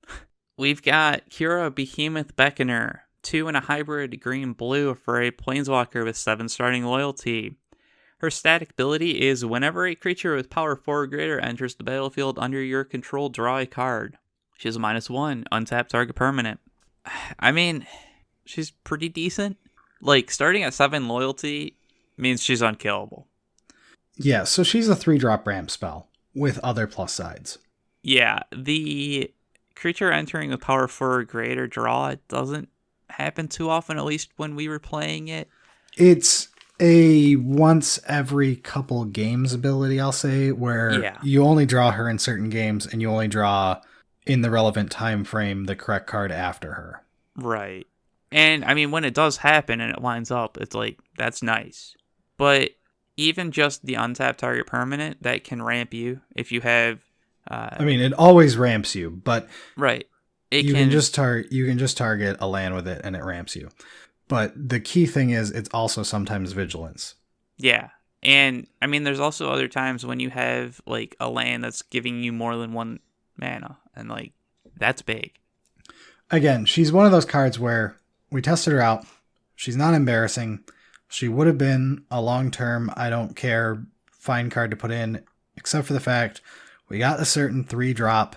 We've got Kira Behemoth Beckoner, 2 and a hybrid green-blue for a planeswalker with 7 starting loyalty. Her static ability is whenever a creature with power 4 or greater enters the battlefield under your control, draw a card. She has a -1, untap target permanent. I mean, she's pretty decent. Like, starting at 7 loyalty means she's unkillable. Yeah, so she's a 3-drop ramp spell with other plus sides. Yeah, the creature entering with power 4 or greater draw doesn't happen too often, at least when we were playing it. It's a once every couple games ability, I'll say, where you only draw her in certain games and you only draw in the relevant time frame the correct card after her. Right. And I mean, when it does happen and it lines up, it's like, that's nice. But even just the untapped target permanent, that can ramp you if you have... I mean, it always ramps you, but right. You can just target a land with it and it ramps you. But the key thing is it's also sometimes vigilance. Yeah. And I mean, there's also other times when you have like a land that's giving you more than 1 mana, and like that's big. Again, she's one of those cards where we tested her out. She's not embarrassing. She would have been a long-term, I don't care, fine card to put in, except for the fact we got a certain 3-drop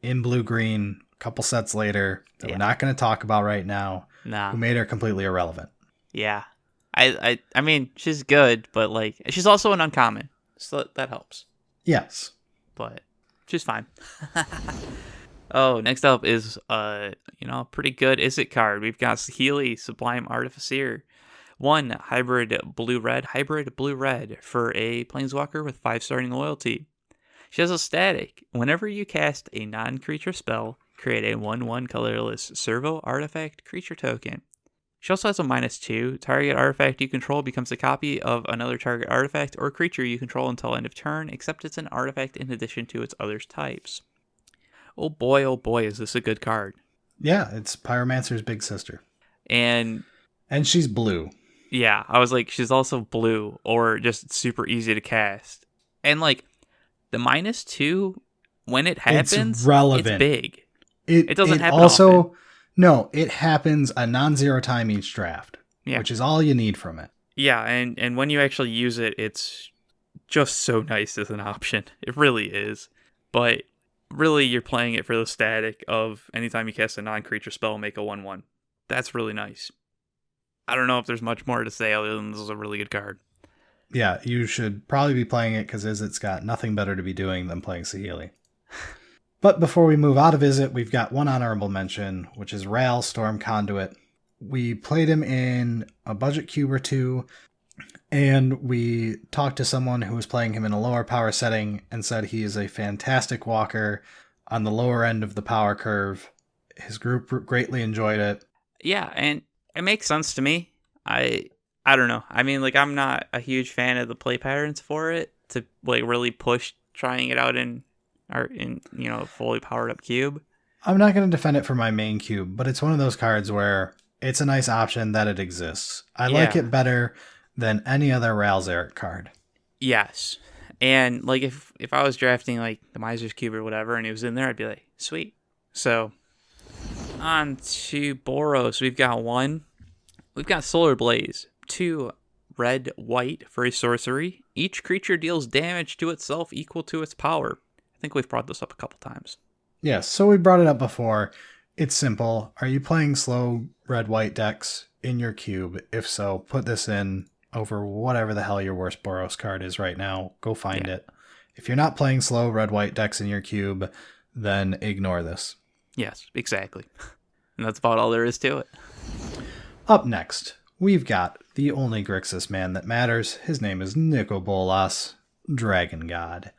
in blue-green a couple sets later that we're not going to talk about right now. Nah. Who made her completely irrelevant. Yeah. I mean, she's good, but like she's also an uncommon. So that helps. Yes. But she's fine. Oh, next up is pretty good Is It card. We've got Healy, Sublime Artificer. 1 hybrid blue-red for a planeswalker with 5 starting loyalty. She has a static. Whenever you cast a non-creature spell, create a 1/1 colorless servo artifact creature token. She also has a -2. Target artifact you control becomes a copy of another target artifact or creature you control until end of turn, except it's an artifact in addition to its other types. Oh boy, is this a good card. Yeah, it's Pyromancer's big sister. And she's blue. Yeah, I was like, she's also blue or just super easy to cast. And like the -2, when it happens, It's relevant. It's big. It doesn't happen also, often. No, it happens a non-zero time each draft, Yeah. which is all you need from it. Yeah, and when you actually use it, it's just so nice as an option. It really is. But really, you're playing it for the static of anytime you cast a non-creature spell, make a 1/1. That's really nice. I don't know if there's much more to say other than this is a really good card. Yeah, you should probably be playing it because Izzet's got nothing better to be doing than playing Saheeli. But before we move out of Izzet, we've got one honorable mention, which is Ral Storm Conduit. We played him in a budget cube or two, and we talked to someone who was playing him in a lower power setting and said he is a fantastic walker on the lower end of the power curve. His group greatly enjoyed it. Yeah, and it makes sense to me. I don't know. I mean, like, I'm not a huge fan of the play patterns for it to like really push trying it out in a fully powered up cube. I'm not going to defend it for my main cube, but it's one of those cards where it's a nice option that it exists. I like it better than any other Ral Zarek card. Yes. And like if I was drafting like the Miser's Cube or whatever and it was in there, I'd be like, sweet. So on to Boros. We've got Solar Blaze. 2 red, white for a sorcery. Each creature deals damage to itself equal to its power. I think we've brought this up a couple times. Yes, so we brought it up before. It's simple. Are you playing slow red-white decks in your cube? If so, put this in over whatever the hell your worst Boros card is right now. Go find it. If you're not playing slow red-white decks in your cube, then ignore this. Yes, exactly. And that's about all there is to it. Up next, we've got the only Grixis man that matters. His name is Nikobolas, Dragon God.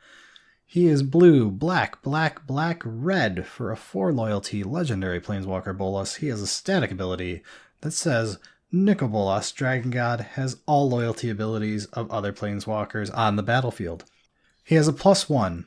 He is blue, black, black, black, red for a 4 loyalty legendary Planeswalker Bolas. He has a static ability that says Nikobolas, Dragon God, has all loyalty abilities of other Planeswalkers on the battlefield. He has a +1.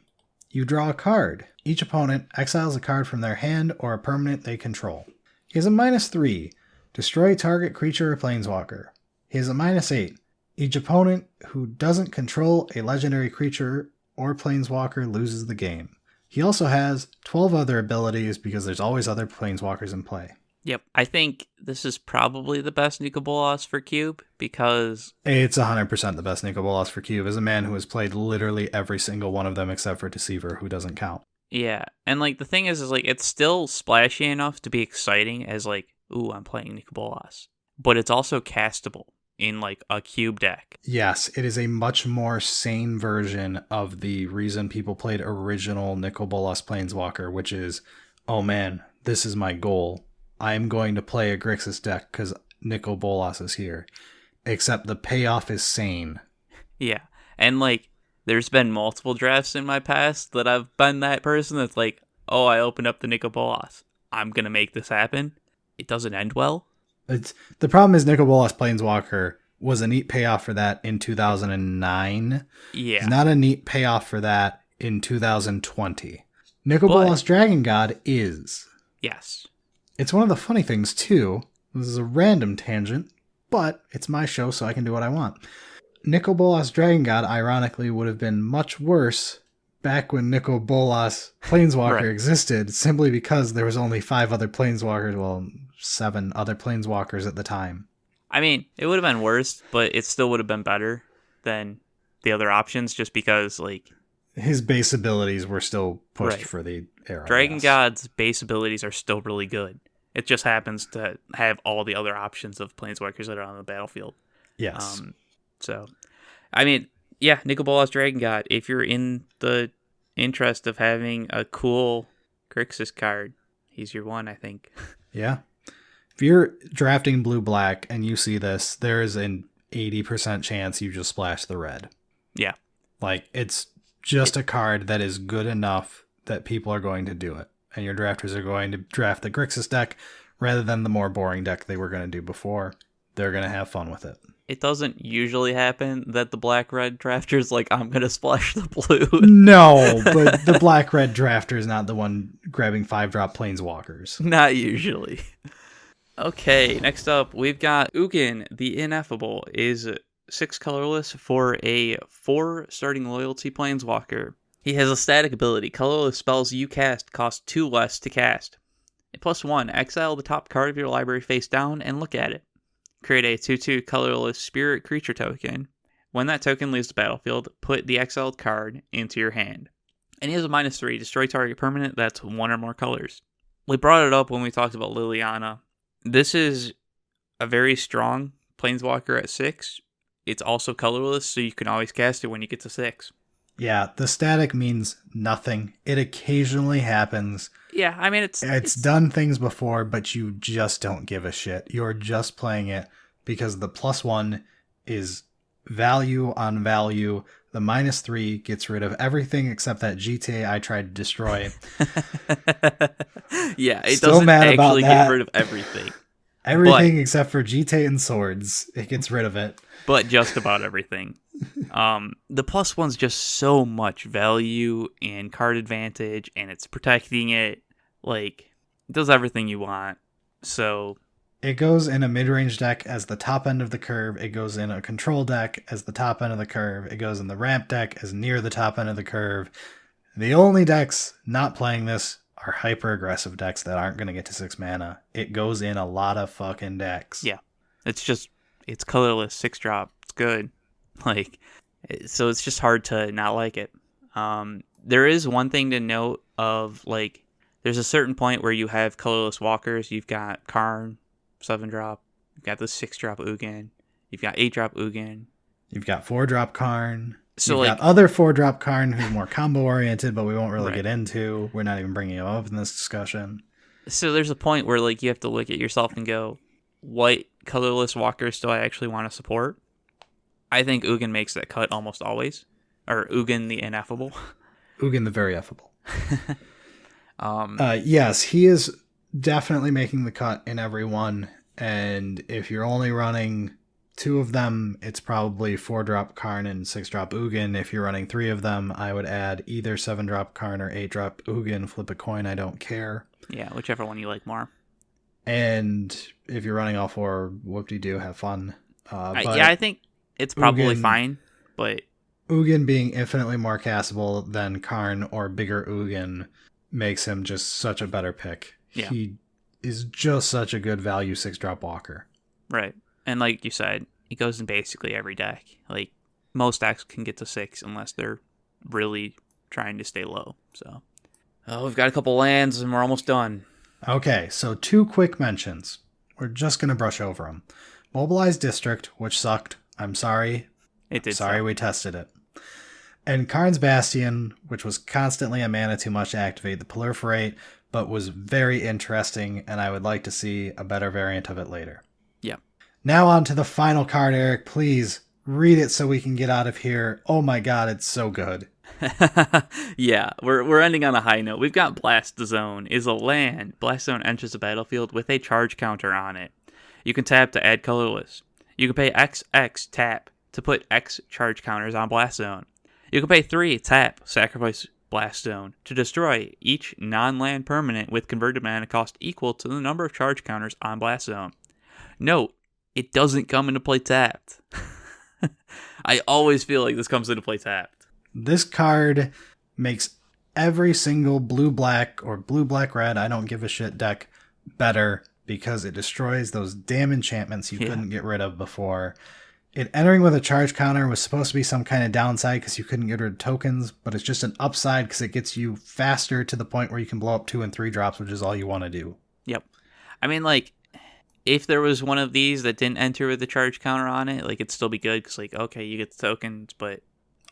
You draw a card. Each opponent exiles a card from their hand or a permanent they control. He has a -3. Destroy target creature or Planeswalker. He has a -8. Each opponent who doesn't control a legendary creature or Planeswalker loses the game. He also has 12 other abilities because there's always other Planeswalkers in play. Yep, I think this is probably the best Nikobolas for Cube because... It's 100% the best Nikobolas for Cube as a man who has played literally every single one of them except for Deceiver, who doesn't count. Yeah, and like the thing is like it's still splashy enough to be exciting as like, ooh, I'm playing Nikobolas. But it's also castable in like a cube deck. Yes, it is a much more sane version of the reason people played original Nikobolas Planeswalker, which is, oh man, this is my goal. I am going to play a Grixis deck because Nikobolas is here. Except the payoff is sane. Yeah, and like there's been multiple drafts in my past that I've been that person that's like, oh, I opened up the Nikobolas. I'm going to make this happen. It doesn't end well. The problem is Nikobolas Planeswalker was a neat payoff for that in 2009. Yeah. It's not a neat payoff for that in 2020. Nikobolas Dragon God is. Yes. It's one of the funny things, too. This is a random tangent, but it's my show, so I can do what I want. Nikobolas Dragon God, ironically, would have been much worse back when Nikobolas Planeswalker existed, simply because there was only 5 other Planeswalkers, well, 7 other Planeswalkers at the time. I mean, it would have been worse, but it still would have been better than the other options just because, like... His base abilities were still pushed for the era. Dragon God's base abilities are still really good. It just happens to have all the other options of Planeswalkers that are on the battlefield. Yes. So, I mean, yeah, Nikobolas Dragon God, if you're in the interest of having a cool Grixis card, he's your one, I think. Yeah. If you're drafting blue-black and you see this, there is an 80% chance you just splash the red. Yeah. Like, it's just a card that is good enough that people are going to do it. And your drafters are going to draft the Grixis deck rather than the more boring deck they were going to do before. They're going to have fun with it. It doesn't usually happen that the black-red drafter's like, I'm going to splash the blue. No, but the black-red drafter is not the one grabbing 5-drop Planeswalkers. Not usually. Okay, next up, we've got Ugin, the Ineffable, is 6 colorless for a 4 starting loyalty planeswalker. He has a static ability. Colorless spells you cast cost 2 less to cast. +1, exile the top card of your library face down and look at it. Create a 2/2 colorless spirit creature token. When that token leaves the battlefield, put the exiled card into your hand. And he has a -3, destroy target permanent that's 1 or more colors. We brought it up when we talked about Liliana. This is a very strong planeswalker at 6. It's also colorless, so you can always cast it when you get to 6. Yeah, the static means nothing. It occasionally happens. Yeah, I mean, It's done things before, but you just don't give a shit. You're just playing it because the +1 is value on value. The -3 gets rid of everything except that GTA I tried to destroy. Yeah, it Still doesn't mad about actually that. get rid of everything. Everything except for GTA and swords. It gets rid of it. But just about everything. The +1's just so much value and card advantage, and it's protecting it. Like, it does everything you want. So It goes in a mid-range deck as the top end of the curve. It goes in a control deck as the top end of the curve. It goes in the ramp deck as near the top end of the curve. The only decks not playing this are hyper-aggressive decks that aren't going to get to 6 mana. It goes in a lot of fucking decks. yeah, it's colorless, 6-drop. It's good. Like, so it's just hard to not like it. There is one thing to note of, like, there's a certain point where you have colorless walkers. You've got Karn, 7-drop. You've got the 6-drop Ugin. You've got 8-drop Ugin. You've got 4-drop Karn. So, You've like, got other 4-drop Karn who's more combo-oriented, but we won't really Right. get into. We're not even bringing him up in this discussion. so there's a point where, like, you have to look at yourself and go, what colorless walkers do I actually want to support? I think Ugin makes that cut almost always. Or Ugin the Ineffable. Ugin the very effable. Yes, he is definitely making the cut in every one. And if you're only running 2 of them, it's probably 4-drop Karn and 6-drop Ugin. If you're running 3 of them, I would add either 7-drop Karn or 8-drop Ugin. Flip a coin, I don't care. Yeah, whichever one you like more. And if you're running all 4, whoop-de-doo, have fun. I think it's probably Ugin- fine, but Ugin being infinitely more castable than Karn or bigger Ugin makes him just such a better pick. Yeah. He is just such a good value 6-drop walker. right. And like you said, it goes in basically every deck. Like, most decks can get to 6 unless they're really trying to stay low. So, we've got a couple lands and we're almost done. Okay, so 2 quick mentions. We're just going to brush over them. Mobilized District, which sucked. I'm sorry. It did. Sorry suck. we tested it. And Karn's Bastion, which was constantly a mana too much to activate the proliferate, but was very interesting, and I would like to see a better variant of it later. Yeah. Now on to the final card, Eric. Please read it so we can get out of here. Oh my god, it's so good. Yeah, we're ending on a high note. We've got Blast Zone is a land. Blast Zone enters the battlefield with a charge counter on it. You can tap to add colorless. You can pay XX tap to put X charge counters on Blast Zone. You can pay 3 tap, sacrifice Blast Zone to destroy each non-land permanent with converted mana cost equal to the number of charge counters on Blast Zone. Note, it doesn't come into play tapped. I always feel like this comes into play tapped. This card makes every single blue-black or blue-black-red, I don't give a shit deck better because it destroys those damn enchantments you couldn't get rid of before. It entering with a charge counter was supposed to be some kind of downside because you couldn't get rid of tokens, but it's just an upside because it gets you faster to the point where you can blow up 2 and 3 drops, which is all you want to do. Yep. I mean, like, if there was one of these that didn't enter with a charge counter on it, like, it'd still be good because, like, okay, you get the tokens, but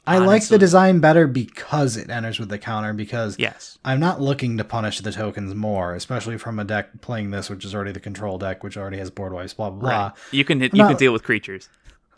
I like honestly, the design better because it enters with the counter, because yes, I'm not looking to punish the tokens more, especially from a deck playing this, which is already the control deck, which already has board wipes, blah, blah, blah. right. You can not- deal with creatures.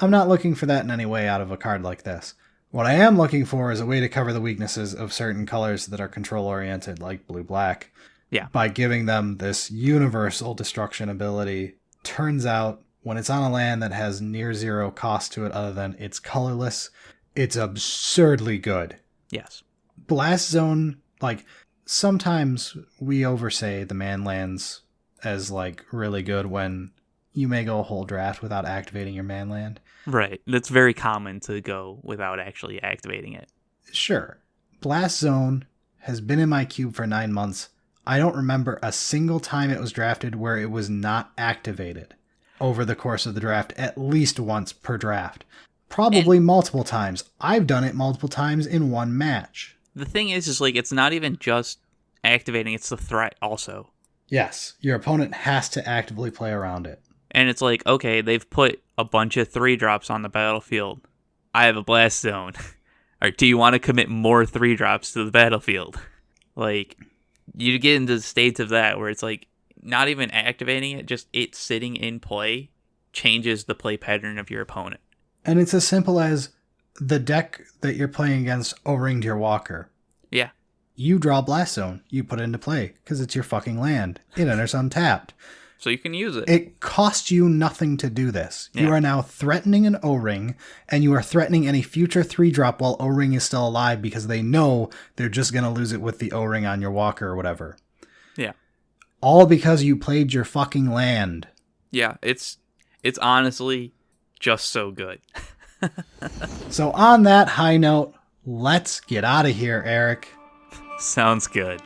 I'm not looking for that in any way out of a card like this. What I am looking for is a way to cover the weaknesses of certain colors that are control-oriented, like blue-black. Yeah. By giving them this universal destruction ability. Turns out, when it's on a land that has near 0 cost to it other than it's colorless, it's absurdly good. Yes. Blast Zone, like, sometimes we oversay the man lands as like really good when you may go a whole draft without activating your man land. Right. That's very common to go without actually activating it. Sure. Blast Zone has been in my cube for 9 months. I don't remember a single time it was drafted where it was not activated over the course of the draft, at least once per draft. Probably multiple times. I've done it multiple times in one match. The thing is like, it's not even just activating, it's the threat also. Yes, your opponent has to actively play around it. And it's like, okay, they've put a bunch of 3-drops on the battlefield. I have a Blast Zone. Or do you want to commit more 3-drops to the battlefield? Like, you get into the states of that where it's like, not even activating it, just it sitting in play changes the play pattern of your opponent. And it's as simple as the deck that you're playing against O-ringed your walker. Yeah. You draw Blast Zone. You put it into play because it's your fucking land. It enters untapped. So you can use it. It costs you nothing to do this. Yeah. You are now threatening an O-ring, and you are threatening any future 3-drop while O-ring is still alive because they know they're just going to lose it with the O-ring on your walker or whatever. Yeah. All because you played your fucking land. Yeah, it's honestly just so good. So on that high note, let's get out of here, Eric. Sounds good.